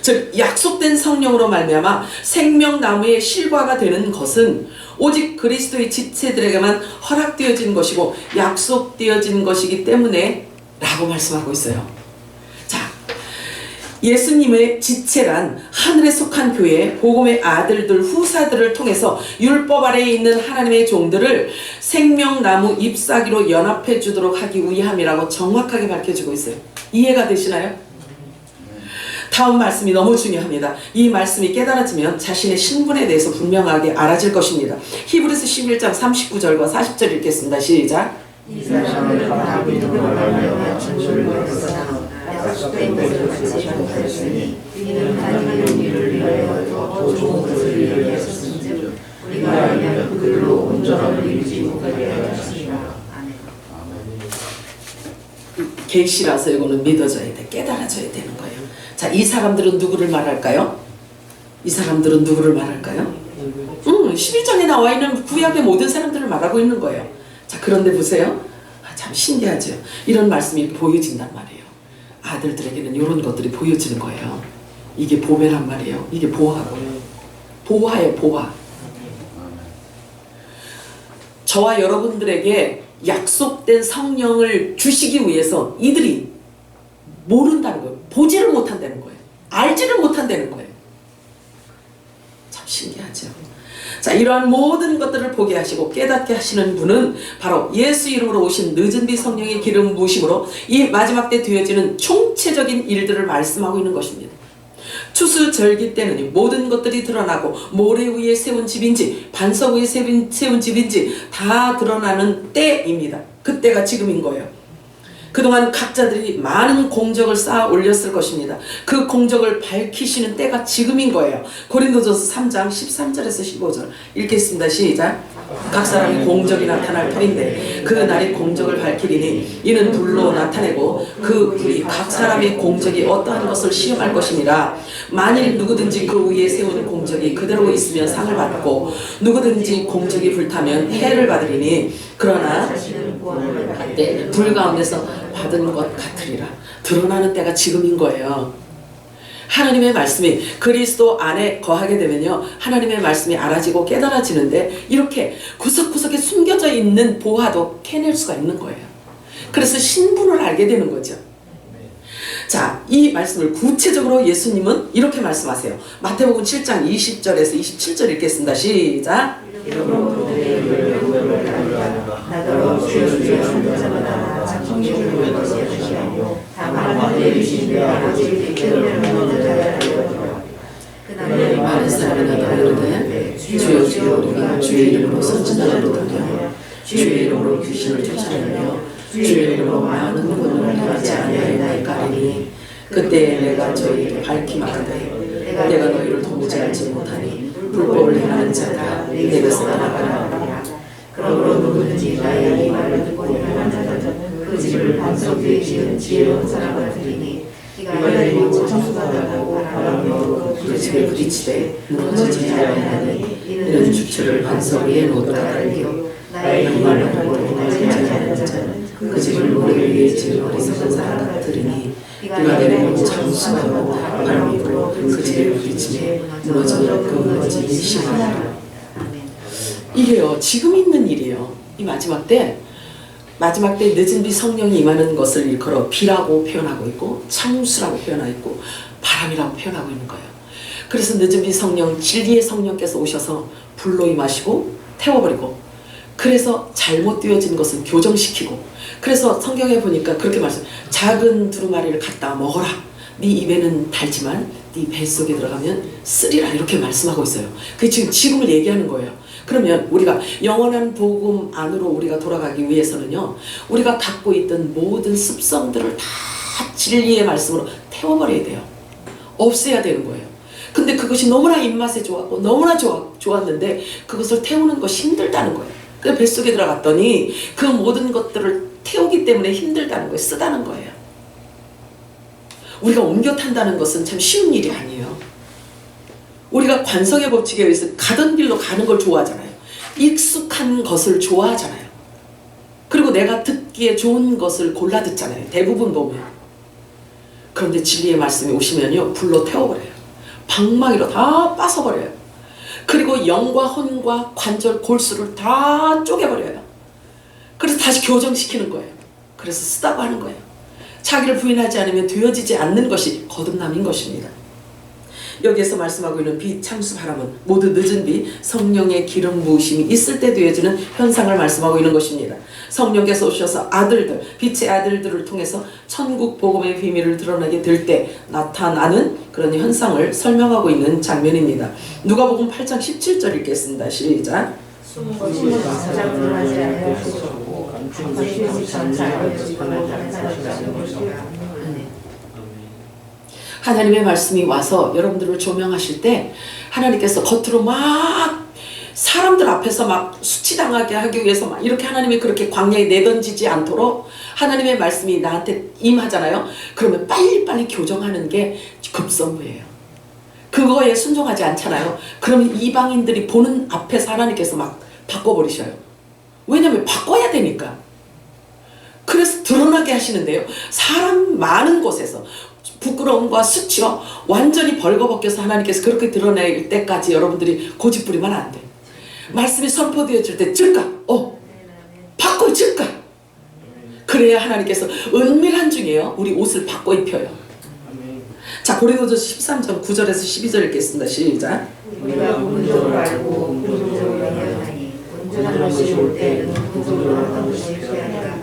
즉, 약속된 성령으로 말미암아 생명나무의 실과가 되는 것은 오직 그리스도의 지체들에게만 허락되어진 것이고 약속되어진 것이기 때문에 라고 말씀하고 있어요. 자, 예수님의 지체란 하늘에 속한 교회, 복음의 아들들, 후사들을 통해서 율법 아래에 있는 하나님의 종들을 생명나무 잎사귀로 연합해 주도록 하기 위함이라고 정확하게 밝혀주고 있어요. 이해가 되시나요? 다음 말씀이 너무 중요합니다. 이 말씀이 깨달아지면 자신의 신분에 대해서 분명하게 알아질 것입니다. 히브리서 11장 39절과 40절 읽겠습니다. 시작. 이 사람은 다윗으로 말하며 천주를 얻었으나 약속된 것을 받지 못하였으니 이는 하나님의 우리를 위하여 더 좋은 것을 예비하셨은즉 우리가 알면 그들로 온전함을 이루지 못하게 하였습니다. 아멘. 계시라서 이거는 믿어져야 돼. 깨달아져야 되는 거예요. 자, 이 사람들은 누구를 말할까요? 이 사람들은 누구를 말할까요? 11장에 나와 있는 구약의 모든 사람들을 말하고 있는 거예요. 자, 그런데 보세요. 참 신기하죠. 이런 말씀이 보여진단 말이에요. 아들들에게는 이런 것들이 보여지는 거예요. 이게 보배란 말이에요. 이게 보화고요. 보화예요, 보화. 저와 여러분들에게 약속된 성령을 주시기 위해서 이들이 모른다는 거예요. 보지를 못한다는 거예요. 알지를 못한다는 거예요. 참 신기하죠. 자, 이러한 모든 것들을 보게 하시고 깨닫게 하시는 분은 바로 예수 이름으로 오신 늦은 비 성령의 기름 부으심으로 이 마지막 때 되어지는 총체적인 일들을 말씀하고 있는 것입니다. 추수절기 때는 모든 것들이 드러나고 모래 위에 세운 집인지 반석 위에 세운 집인지 다 드러나는 때입니다. 그때가 지금인 거예요. 그동안 각자들이 많은 공적을 쌓아 올렸을 것입니다. 그 공적을 밝히시는 때가 지금인 거예요. 고린도전서 3장 13절에서 15절 읽겠습니다. 시작. 각 사람의 공적이 나타날 터인데 그 날이 공적을 밝히리니 이는 불로 나타내고 그 불이 각 사람의 공적이 어떠한 것을 시험할 것이니라. 만일 누구든지 그 위에 세운 공적이 그대로 있으면 상을 받고 누구든지 공적이 불타면 해를 받으리니 그러나 그때 불 가운데서 받은 것 같으리라. 드러나는 때가 지금인 거예요. 하나님의 말씀이 그리스도 안에 거하게 되면요, 하나님의 말씀이 알아지고 깨달아지는데 이렇게 구석구석에 숨겨져 있는 보화도 캐낼 수가 있는 거예요. 그래서 신분을 알게 되는 거죠. 자, 이 말씀을 구체적으로 예수님은 이렇게 말씀하세요. 마태복음 7장 20절에서 27절 읽겠습니다. 시작. 나더러 주여 주여 하는 자마다 장성경을 것이하시며 다만 내 주신 내 아버지를 깨달으면 자라리라. 그날에 많은 사람이 나더러 이르되 주여 주여 우리가 주의 이름으로 선지자를 도하며 주의 이름으로 귀신을 쫓아내며 주의 이름으로 많은 구원을 행하지 아니하였나이까 하리니 그때 내가 저희에게 밝히마되 내가 너희를 도무지 알지 못하니 불법을 행하는 자들아 내게서 떠나가라. 그러므로 누구든지 나의 이 말을 듣고 행하는 자는 그 집을 반석 위에 지은 지혜로운 사람 같으리니 이가 내리고 청수받아고 바람이 불고 그 집에 부딪히되 무너지지 아니하니 이는 주체를 반석 위에 놓았다 알기로 나의 이 말을 듣고 행하지 아니하는 자는 그 집을 모래 위에 지은 어리석은 사람 같으리니 비가 내리고 장수하고 바람이 불어 그 집에 부딪히되 무너져 그 무너짐이 심하니라. 이게요, 지금 있는 일이에요. 이 마지막 때 늦은 비 성령이 임하는 것을 일컬어 비라고 표현하고 있고 창수라고 표현하고 있고 바람이라고 표현하고 있는 거예요. 그래서 늦은 비 성령, 진리의 성령께서 오셔서 불로 임하시고 태워버리고, 그래서 잘못 되어진 것은 교정시키고, 그래서 성경에 보니까 그렇게 말씀해요. 작은 두루마리를 갖다 먹어라. 네 입에는 달지만 네 뱃속에 들어가면 쓰리라. 이렇게 말씀하고 있어요. 그게 지금 지금을 얘기하는 거예요. 그러면 우리가 영원한 복음 안으로 우리가 돌아가기 위해서는요, 우리가 갖고 있던 모든 습성들을 다 진리의 말씀으로 태워버려야 돼요. 없애야 되는 거예요. 근데 그것이 너무나 입맛에 좋았고 너무나 좋았는데 그것을 태우는 것이 힘들다는 거예요. 그래서 뱃속에 들어갔더니 그 모든 것들을 태우기 때문에 힘들다는 거예요. 쓰다는 거예요. 우리가 옮겨 탄다는 것은 참 쉬운 일이 아니에요. 우리가 관성의 법칙에 의해서 가던 길로 가는 걸 좋아하잖아요. 익숙한 것을 좋아하잖아요. 그리고 내가 듣기에 좋은 것을 골라 듣잖아요. 대부분 보면. 그런데 진리의 말씀이 오시면요, 불로 태워버려요. 방망이로 다 빠서버려요. 그리고 영과 혼과 관절, 골수를 다 쪼개버려요. 그래서 다시 교정시키는 거예요. 그래서 쓰다고 하는 거예요. 자기를 부인하지 않으면 되어지지 않는 것이 거듭남인 것입니다. 여기에서 말씀하고 있는 비, 창수, 바람은 모두 늦은 비, 성령의 기름 부으심이 있을 때 되어지는 현상을 말씀하고 있는 것입니다. 성령께서 오셔서 아들들, 빛의 아들들을 통해서 천국 복음의 비밀을 드러나게 될 때 나타나는 그런 현상을 설명하고 있는 장면입니다. 누가복음 8장 17절 읽겠습니다. 시작. 숨은 것이 가장 드러나지 아니하였고 감추는 것이 장차 알려지고 나타나지 것이라. 하나님의 말씀이 와서 여러분들을 조명하실 때 하나님께서 겉으로 막 사람들 앞에서 막 수치당하게 하기 위해서 막 이렇게 하나님이 그렇게 광야에 내던지지 않도록 하나님의 말씀이 나한테 임하잖아요. 그러면 빨리빨리 교정하는 게 급선무예요. 그거에 순종하지 않잖아요. 그러면 이방인들이 보는 앞에서 하나님께서 막 바꿔버리셔요. 왜냐면 바꿔야 되니까. 그래서 드러나게 하시는데요. 사람 많은 곳에서 부끄러움과 수치가 완전히 벌거벗겨서 하나님께서 그렇게 드러낼 때까지 여러분들이 고집부리면 안 돼. 말씀이 선포되어질 때 즉각 바꿔 즉각. 그래야 하나님께서 은밀한 중에요 우리 옷을 바꿔 입혀요. 자, 고린도전서 13장 9절에서 12절 읽겠습니다. 시작. 우리가 근본적으로 알고 근본적으로 이해하니 온전한 것이 올 때는 근본적으로 하던 것이 피하니라.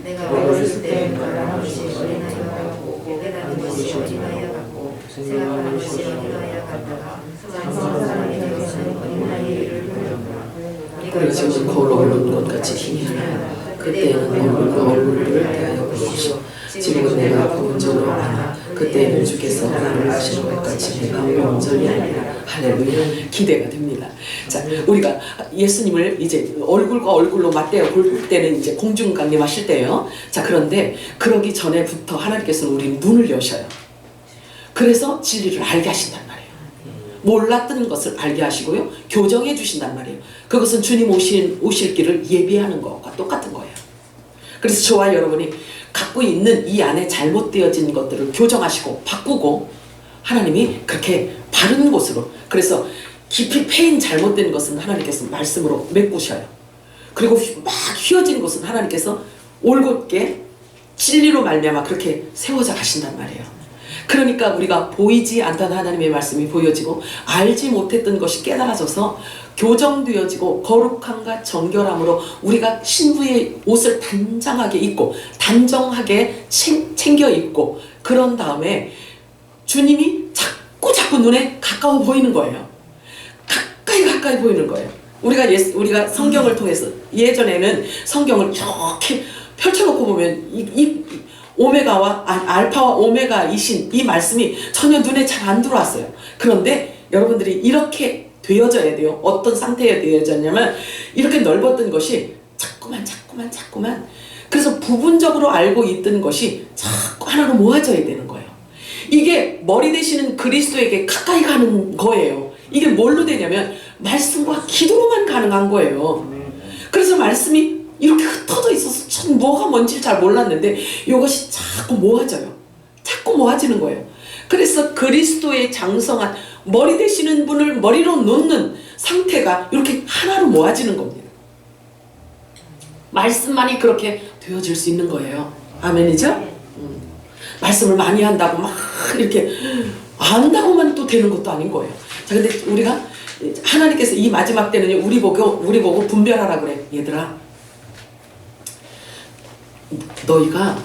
내가 어렸을 때 말하는 것이 어린아이와 같고 깨닫는 것이 어린아이와 같고 생각하는 것이 어린아이와 같다가 장성한 사람이 되어서는 어린아이를 보였구나. 우리가 지금 거울로 오르는 것 같이 힘이 하나요. 그때는 얼굴과 얼굴을 대하여 보십시오. 지금은 내가 부분적으로 아나 그때는 주께서 나를 아시는 것 같이 내가 온전히 아니라. 할렐루야. 기대가 됩니다. 자, 우리가 예수님을 이제 얼굴과 얼굴로 맞대어 볼 때는 이제 공중강림하실 때예요. 자, 그런데 그러기 전에부터 하나님께서는 우리 눈을 여셔요. 그래서 진리를 알게 하신단 말이에요. 몰랐던 것을 알게 하시고요. 교정해 주신단 말이에요. 그것은 주님 오실 길을 예비하는 것과 똑같은 거예요. 그래서 저와 여러분이 갖고 있는 이 안에 잘못되어진 것들을 교정하시고 바꾸고 하나님이 그렇게 바른 곳으로, 그래서 깊이 패인 잘못된 것은 하나님께서 말씀으로 메꾸셔요. 그리고 막 휘어진 것은 하나님께서 올곧게 진리로 말미암아 그렇게 세워져 가신단 말이에요. 그러니까 우리가 보이지 않던 하나님의 말씀이 보여지고 알지 못했던 것이 깨달아져서 교정되어지고 거룩함과 정결함으로 우리가 신부의 옷을 단장하게 입고 단정하게 챙겨 입고 그런 다음에 주님이 자꾸 눈에 가까워 보이는 거예요. 가까이 보이는 거예요. 우리가 성경을 통해서 예전에는 성경을 이렇게 펼쳐놓고 보면 이 오메가와 알파와 오메가이신 이 말씀이 전혀 눈에 잘 안 들어왔어요. 그런데 여러분들이 이렇게 되어져야 돼요. 어떤 상태에 되어졌냐면 이렇게 넓었던 것이 자꾸만 그래서 부분적으로 알고 있던 것이 자꾸 하나로 모아져야 되는 거예요. 이게 머리 되시는 그리스도에게 가까이 가는 거예요. 이게 뭘로 되냐면 말씀과 기도로만 가능한 거예요. 그래서 말씀이 이렇게 흩어져 있어서 참 뭐가 뭔지 잘 몰랐는데 이것이 자꾸 모아져요. 자꾸 모아지는 거예요. 그래서 그리스도의 장성한 머리 되시는 분을 머리로 놓는 상태가 이렇게 하나로 모아지는 겁니다. 말씀만이 그렇게 되어질 수 있는 거예요. 아멘이죠? 말씀을 많이 한다고 막 이렇게 안다고만 또 되는 것도 아닌 거예요. 자, 근데 우리가 하나님께서 이 마지막 때는 우리 보고 분별하라 그래. 얘들아, 너희가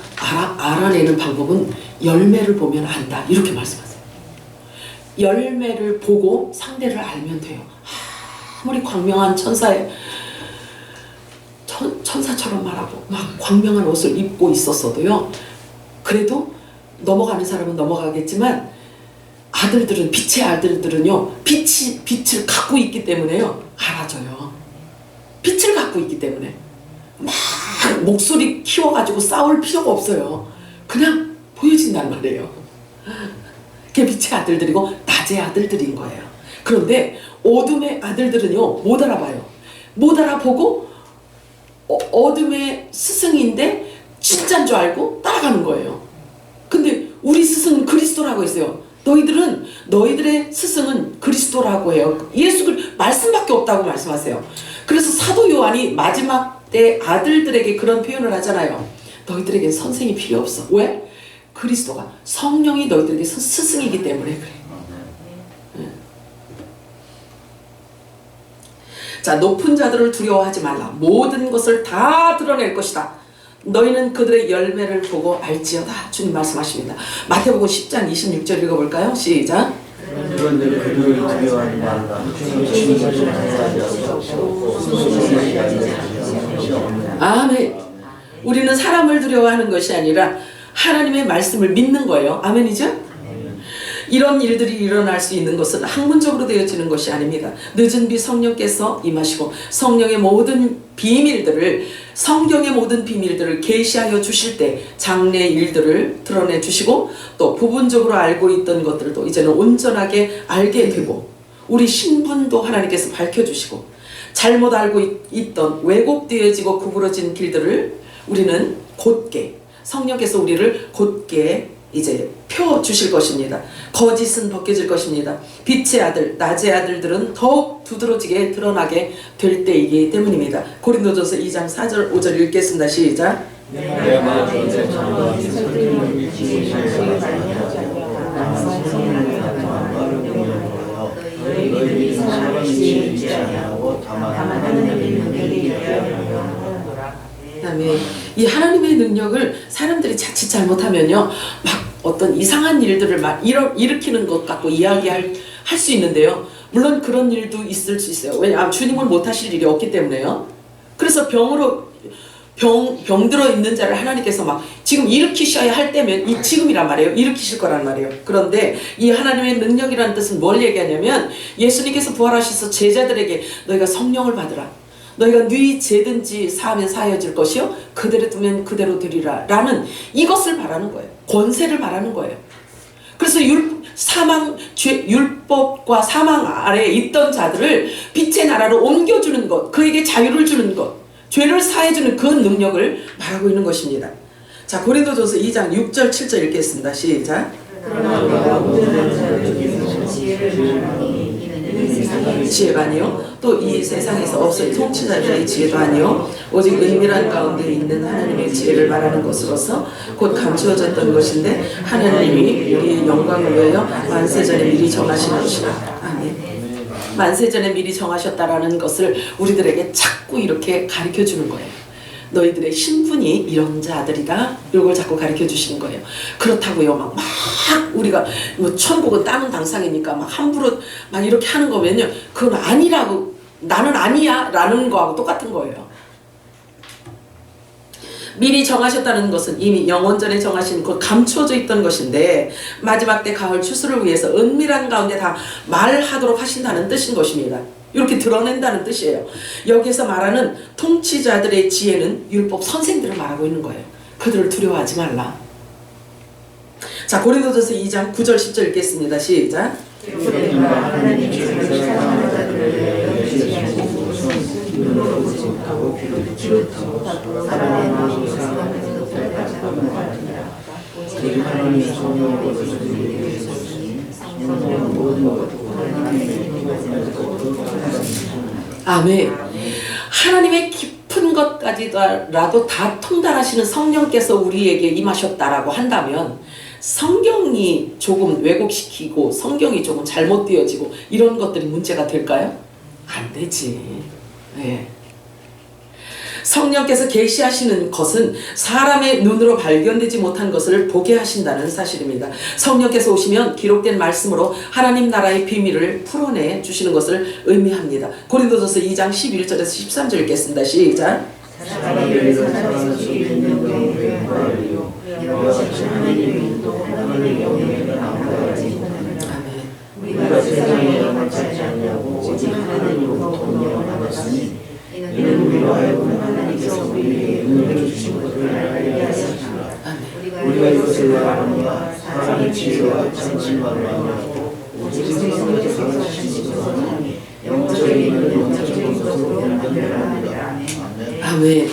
알아내는 방법은 열매를 보면 안다. 이렇게 말씀하세요. 열매를 보고 상대를 알면 돼요. 아무리 광명한 천사처럼 말하고 막 광명한 옷을 입고 있었어도요. 그래도 넘어가는 사람은 넘어가겠지만 아들들은, 빛의 아들들은요, 빛을 갖고 있기 때문에요, 알아줘요. 빛을 갖고 있기 때문에 막 목소리 키워가지고 싸울 필요가 없어요. 그냥 보여진단 말이에요. 그게 빛의 아들들이고 낮의 아들들인 거예요. 그런데 어둠의 아들들은요, 못 알아봐요. 못 알아보고 어둠의 스승인데 진짜인 줄 알고 따라가는 거예요. 근데 우리 스승은 그리스도라고 했어요. 너희들의 스승은 그리스도라고 해요. 말씀밖에 없다고 말씀하세요. 그래서 사도 요한이 마지막 때 아들들에게 그런 표현을 하잖아요. 너희들에게 선생이 필요 없어. 왜? 그리스도가, 성령이 너희들에게 스승이기 때문에 그래. 자, 높은 자들을 두려워하지 말라. 모든 것을 다 드러낼 것이다. 너희는 그들의 열매를 보고 알지어다. 주님 말씀하십니다. 마태복음 10장 26절 읽어볼까요? 시작. 그런데 그들을 두려워하지 말라. 아멘. 우리는 사람을 두려워하는 것이 아니라 하나님의 말씀을 믿는 거예요. 아멘이죠? 이런 일들이 일어날 수 있는 것은 학문적으로 되어지는 것이 아닙니다. 늦은 비 성령께서 임하시고 성령의 모든 비밀들을, 성경의 모든 비밀들을 계시하여 주실 때 장래 일들을 드러내 주시고 또 부분적으로 알고 있던 것들도 이제는 온전하게 알게 되고 우리 신분도 하나님께서 밝혀주시고 잘못 알고 있던 왜곡되어지고 구부러진 길들을 우리는 곧게, 성령께서 우리를 곧게 이제 펴 주실 것입니다. 거짓은 벗겨질 것입니다. 빛의 아들, 낮의 아들들은 더욱 두드러지게 드러나게 될 때이기 때문입니다. 고린도전서 2장 4절 5절 읽겠습니다. 시작. 그다음에 이 하나님의 능력을 사람들이 자칫 잘못하면요, 막 어떤 이상한 일들을 막 일으키는 것 같고 이야기할 수 있는데요. 물론 그런 일도 있을 수 있어요. 왜냐하면 주님은 못하실 일이 없기 때문에요. 그래서 병 들어 있는 자를 하나님께서 막 지금 일으키셔야 할 때면 이 지금이란 말이에요. 일으키실 거란 말이에요. 그런데 이 하나님의 능력이라는 뜻은 뭘 얘기하냐면 예수님께서 부활하셔서 제자들에게 너희가 성령을 받으라. 너희가 네 죄든지 사하면 사하여질 것이요 그대로 두면 그대로 되리라 라는 이것을 바라는 거예요. 권세를 바라는 거예요. 그래서 율법과 사망 아래에 있던 자들을 빛의 나라로 옮겨주는 것, 그에게 자유를 주는 것, 죄를 사해주는 그 능력을 말하고 있는 것입니다. 자, 고린도전서 2장 6절 7절 읽겠습니다. 시작. 지혜가 아니요 또 이 세상에서 없을 통치자들의 지혜도 아니요 오직 은밀한 가운데 있는 하나님의 지혜를 말하는 것으로서 곧 감추어졌던 것인데 하나님이 우리의 영광을 위하여 만세전에 미리 정하신 것이라. 아멘. 만세전에 미리 정하셨다라는 것을 우리들에게 자꾸 이렇게 가르쳐 주는 거예요. 너희들의 신분이 이런 자들이다. 이걸 자꾸 가르쳐 주시는 거예요. 그렇다고요. 막 우리가 뭐 천국은 땅은 당상이니까 막 함부로 막 이렇게 하는 거면요. 그건 아니라고, 나는 아니야 라는 거하고 똑같은 거예요. 미리 정하셨다는 것은 이미 영원전에 정하신 그 감추어져 있던 것인데 마지막 때 가을 추수를 위해서 은밀한 가운데 다 말하도록 하신다는 뜻인 것입니다. 이렇게 드러낸다는 뜻이에요. 여기서 말하는 통치자들의 지혜는 율법 선생들을 말하고 있는 거예요. 그들을 두려워하지 말라. 자, 고린도전서 2장 9절 10절 읽겠습니다. 시작. 아멘. 하나님의 깊은 것까지라도 다 통달하시는 성령께서 우리에게 임하셨다라고 한다면 성경이 조금 왜곡시키고 성경이 조금 잘못 되어지고 이런 것들이 문제가 될까요? 안 되지. 네. 성령께서 계시하시는 것은 사람의 눈으로 발견되지 못한 것을 보게 하신다는 사실입니다. 성령께서 오시면 기록된 말씀으로 하나님 나라의 비밀을 풀어내 주시는 것을 의미합니다. 고린도전서 2장 11절에서 13절 읽겠습니다. 시작. 우리가 세상에 영원하지 않냐고 오직 하나님으로부터 영원하였으니 이는 우리로 하여금 하나님께서 우리에게 은혜를 주신 것을 알게 하셨으나 우리가 이것을 말하노라 사람의 지혜와 장신만을 아니하고 오직 성령께서 하신 것은 영적인 영적인 것으로 연결합니다. 아멘.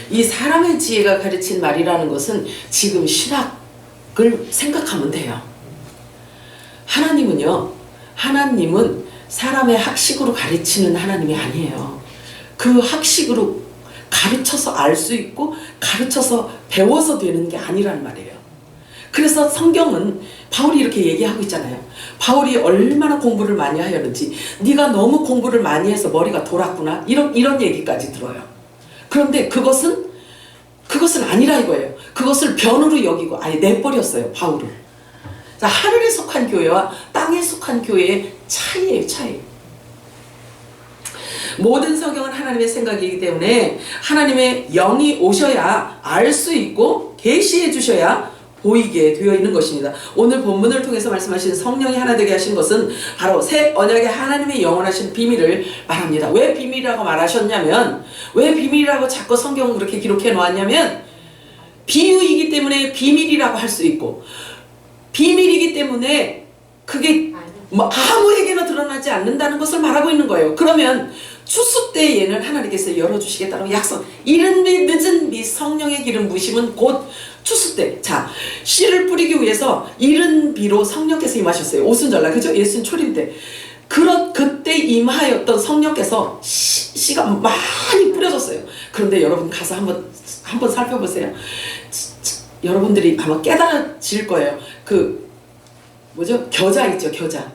이 사람의 지혜가 가르친 말이라는 것은 지금 신학을 생각하면 돼요. 하나님은 사람의 학식으로 가르치는 하나님이 아니에요. 그 학식으로 가르쳐서 알 수 있고 가르쳐서 배워서 되는 게 아니란 말이에요. 그래서 성경은 바울이 이렇게 얘기하고 있잖아요. 바울이 얼마나 공부를 많이 하였는지, 네가 너무 공부를 많이 해서 머리가 돌았구나, 이런 얘기까지 들어요. 그런데 그것은 아니라 이거예요. 그것을 변으로 여기고 아예 내버렸어요, 바울은. 자, 하늘에 속한 교회와 땅에 속한 교회의 차이예요, 차이. 모든 성경은 하나님의 생각이기 때문에 하나님의 영이 오셔야 알 수 있고 계시해 주셔야 보이게 되어 있는 것입니다. 오늘 본문을 통해서 말씀하신 성령이 하나 되게 하신 것은 바로 새 언약의 하나님의 영원하신 비밀을 말합니다. 왜 비밀이라고 말하셨냐면, 왜 비밀이라고 자꾸 성경은 그렇게 기록해 놓았냐면, 비유이기 때문에 비밀이라고 할 수 있고, 비밀이기 때문에 그게 뭐 아무에게나 드러나지 않는다는 것을 말하고 있는 거예요. 그러면 추수 때에는 하나님께서 열어주시겠다고 약속. 이른 비 늦은 비 성령의 기름 부으심은 곧 추수 때. 자, 씨를 뿌리기 위해서 이른 비로 성령께서 임하셨어요. 오순절날, 그죠? 예수님 초림 때. 그때 임하였던 성령께서 씨가 많이 뿌려졌어요. 그런데 여러분 가서 한번 살펴보세요. 여러분들이 아마 깨달아질 거예요. 겨자 있죠, 겨자.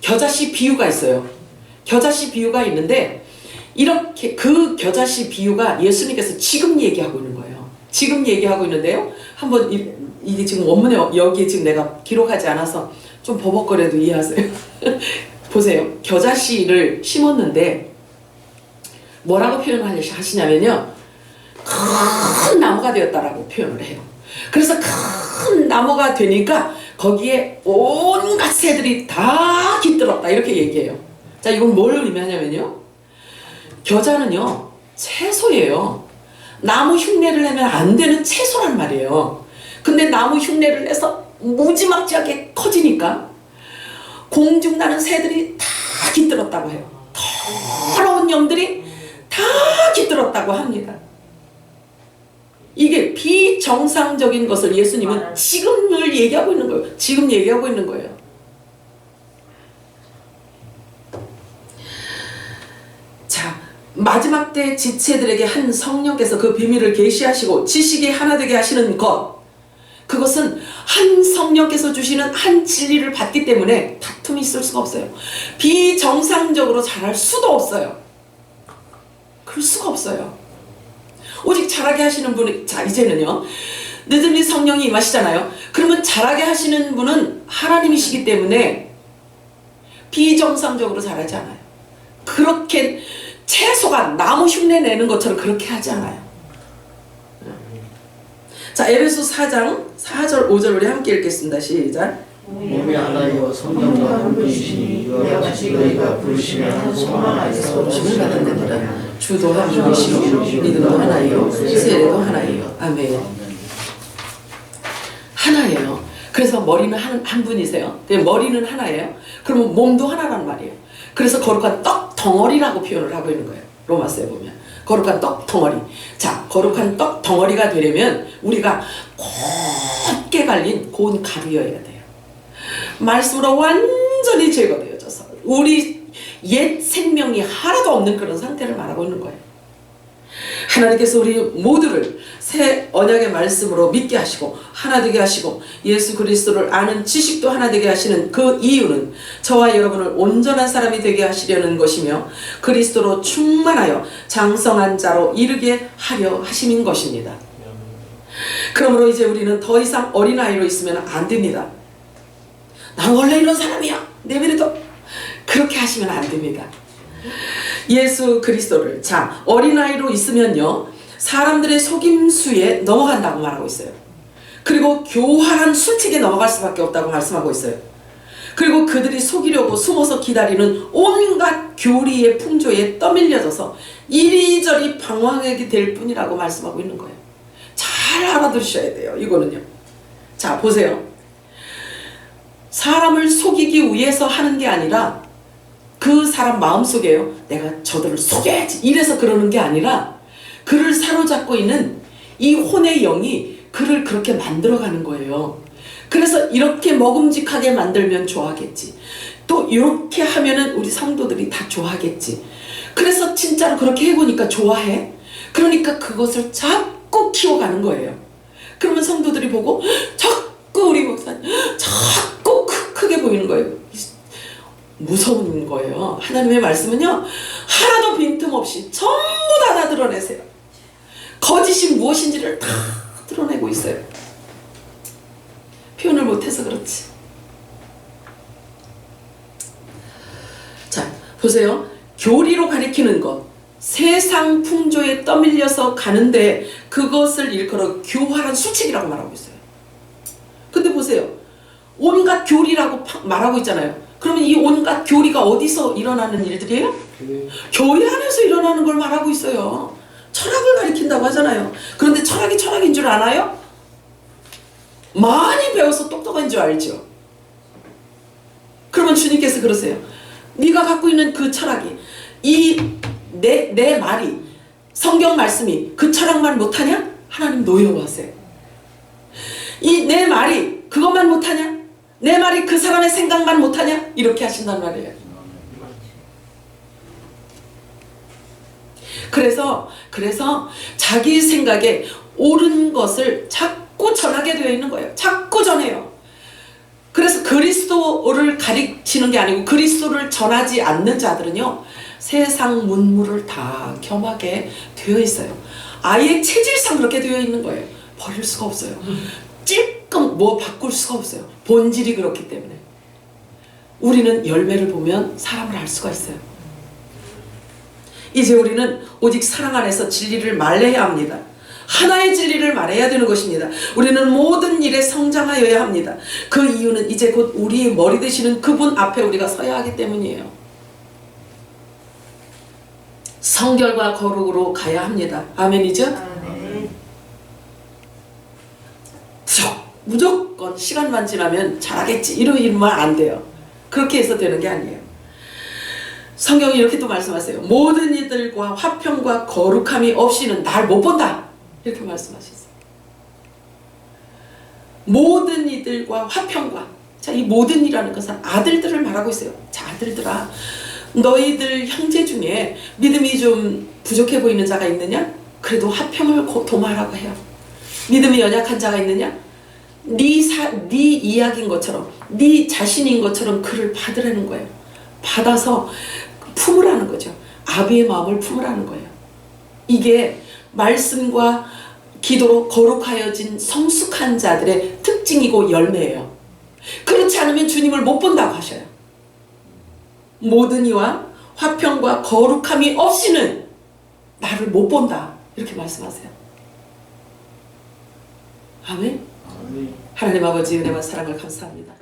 겨자씨 비유가 있어요. 겨자씨 비유가 있는데, 이렇게 그 겨자씨 비유가 예수님께서 지금 얘기하고 있는 거예요. 지금 얘기하고 있는데요. 한번 이게 지금 원문에 여기에 지금 내가 기록하지 않아서 좀 버벅거려도 이해하세요. 보세요. 겨자씨를 심었는데 뭐라고 표현하시냐면요, 큰 나무가 되었다라고 표현을 해요. 그래서 큰 나무가 되니까 거기에 온갖 새들이 다 깃들었다, 이렇게 얘기해요. 자, 이건 뭘 의미하냐면요, 겨자는요 채소예요. 나무 흉내를 내면 안 되는 채소란 말이에요. 근데 나무 흉내를 내서 무지막지하게 커지니까 공중나는 새들이 다 깃들었다고 해요. 더러운 영들이 다 깃들었다고 합니다. 이게 비정상적인 것을 예수님은 지금을 얘기하고 있는 거예요. 지금 얘기하고 있는 거예요. 자, 마지막 때 지체들에게 한 성령께서 그 비밀을 계시하시고 지식이 하나 되게 하시는 것, 그것은 한 성령께서 주시는 한 진리를 받기 때문에 다툼이 있을 수가 없어요. 비정상적으로 잘할 수도 없어요. 그럴 수가 없어요. 오직 잘하게 하시는 분이, 자, 이제는요, 늦은 비 성령이 임하시잖아요. 그러면 잘하게 하시는 분은 하나님이시기 때문에 비정상적으로 잘하지 않아요. 그렇게 채소가 나무 흉내 내는 것처럼 그렇게 하지 않아요. 자, 에베소 4장 4절 5절 우리 함께 읽겠습니다. 시작. 몸이 하나이요 성령과 한 분이시니 이와 같이 너희가 부르시면 한 소망 안에서 부르심을 받았느니라. 주도 한 분이시요 믿음도 하나이요 세례도 하나이요. 아멘. 하나예요. 그래서 머리는 한 분이세요. 머리는 하나예요. 그러면 몸도 하나란 말이에요. 그래서 거룩한 떡 덩어리라고 표현을 하고 있는 거예요. 로마서에 보면 거룩한 떡 덩어리. 자, 거룩한 떡 덩어리가 되려면 우리가 곧게 갈린 고운 가루여야 돼요. 말씀으로 완전히 제거되어져서 우리 옛 생명이 하나도 없는 그런 상태를 말하고 있는 거예요. 하나님께서 우리 모두를 새 언약의 말씀으로 믿게 하시고 하나 되게 하시고 예수 그리스도를 아는 지식도 하나 되게 하시는 그 이유는 저와 여러분을 온전한 사람이 되게 하시려는 것이며 그리스도로 충만하여 장성한 자로 이르게 하려 하심인 것입니다. 그러므로 이제 우리는 더 이상 어린아이로 있으면 안 됩니다. 난 원래 이런 사람이야, 내버려둬, 그렇게 하시면 안 됩니다. 예수 그리스도를, 자, 어린아이로 있으면요 사람들의 속임수에 넘어간다고 말하고 있어요. 그리고 교활한 술책에 넘어갈 수밖에 없다고 말씀하고 있어요. 그리고 그들이 속이려고 숨어서 기다리는 온갖 교리의 풍조에 떠밀려져서 이리저리 방황하게 될 뿐이라고 말씀하고 있는 거예요. 잘 알아두셔야 돼요. 이거는요. 자, 보세요. 사람을 속이기 위해서 하는 게 아니라 그 사람 마음속에요, 내가 저들을 속여야지, 이래서 그러는 게 아니라 그를 사로잡고 있는 이 혼의 영이 그를 그렇게 만들어가는 거예요. 그래서 이렇게 먹음직하게 만들면 좋아하겠지, 또 이렇게 하면은 우리 성도들이 다 좋아하겠지, 그래서 진짜로 그렇게 해보니까 좋아해. 그러니까 그것을 자꾸 키워가는 거예요. 그러면 성도들이 보고 보이는 거예요. 무서운 거예요. 하나님의 말씀은요, 하나도 빈틈없이 전부 다 드러내세요. 거짓이 무엇인지를 다 드러내고 있어요. 표현을 못해서 그렇지. 자, 보세요. 교리로 가리키는 것, 세상 풍조에 떠밀려서 가는데 그것을 일컬어 교활한 수칙이라고 말하고 있어요. 근데 보세요. 온갖 교리라고 말하고 있잖아요. 그러면 이 온갖 교리가 어디서 일어나는 일들이에요? 교회 안에서 일어나는 걸 말하고 있어요. 철학을 가리킨다고 하잖아요. 그런데 철학이 철학인 줄 아나요? 많이 배워서 똑똑한 줄 알죠. 그러면 주님께서 그러세요. 네가 갖고 있는 그 철학이, 내 말이, 성경 말씀이 그 철학만 못하냐? 하나님 노여워하세요. 이 내 말이 그것만 못하냐? 내 말이 그 사람의 생각만 못하냐? 이렇게 하신단 말이에요. 그래서 자기 생각에 옳은 것을 자꾸 전하게 되어 있는 거예요. 자꾸 전해요. 그래서 그리스도를 가리치는 게 아니고 그리스도를 전하지 않는 자들은요, 세상 문물을 다 겸하게 되어 있어요. 아예 체질상 그렇게 되어 있는 거예요. 버릴 수가 없어요. 찔끔 뭐 바꿀 수가 없어요. 본질이 그렇기 때문에. 우리는 열매를 보면 사람을 알 수가 있어요. 이제 우리는 오직 사랑 안에서 진리를 말해야 합니다. 하나의 진리를 말해야 되는 것입니다. 우리는 모든 일에 성장하여야 합니다. 그 이유는 이제 곧 우리의 머리 되시는 그분 앞에 우리가 서야 하기 때문이에요. 성결과 거룩으로 가야 합니다. 아멘이죠? 무조건 시간만 지나면 잘하겠지 이러면 안 돼요. 그렇게 해서 되는 게 아니에요. 성경이 이렇게 또 말씀하세요. 모든 이들과 화평과 거룩함이 없이는 날 못 본다. 이렇게 말씀하셨어요. 모든 이들과 화평과. 자, 이 모든 이라는 것은 아들들을 말하고 있어요. 자, 아들들아, 너희들 형제 중에 믿음이 좀 부족해 보이는 자가 있느냐? 그래도 화평을 도모하라고 해요. 믿음이 연약한 자가 있느냐? 네 이야기인 것처럼, 네 자신인 것처럼 그를 받으라는 거예요. 받아서 품으라는 거죠. 아비의 마음을 품으라는 거예요. 이게 말씀과 기도로 거룩하여진 성숙한 자들의 특징이고 열매예요. 그렇지 않으면 주님을 못 본다고 하셔요. 모든 이와 화평과 거룩함이 없이는 나를 못 본다. 이렇게 말씀하세요. 아멘. 하나님 아버지 은혜와 사랑을 감사합니다.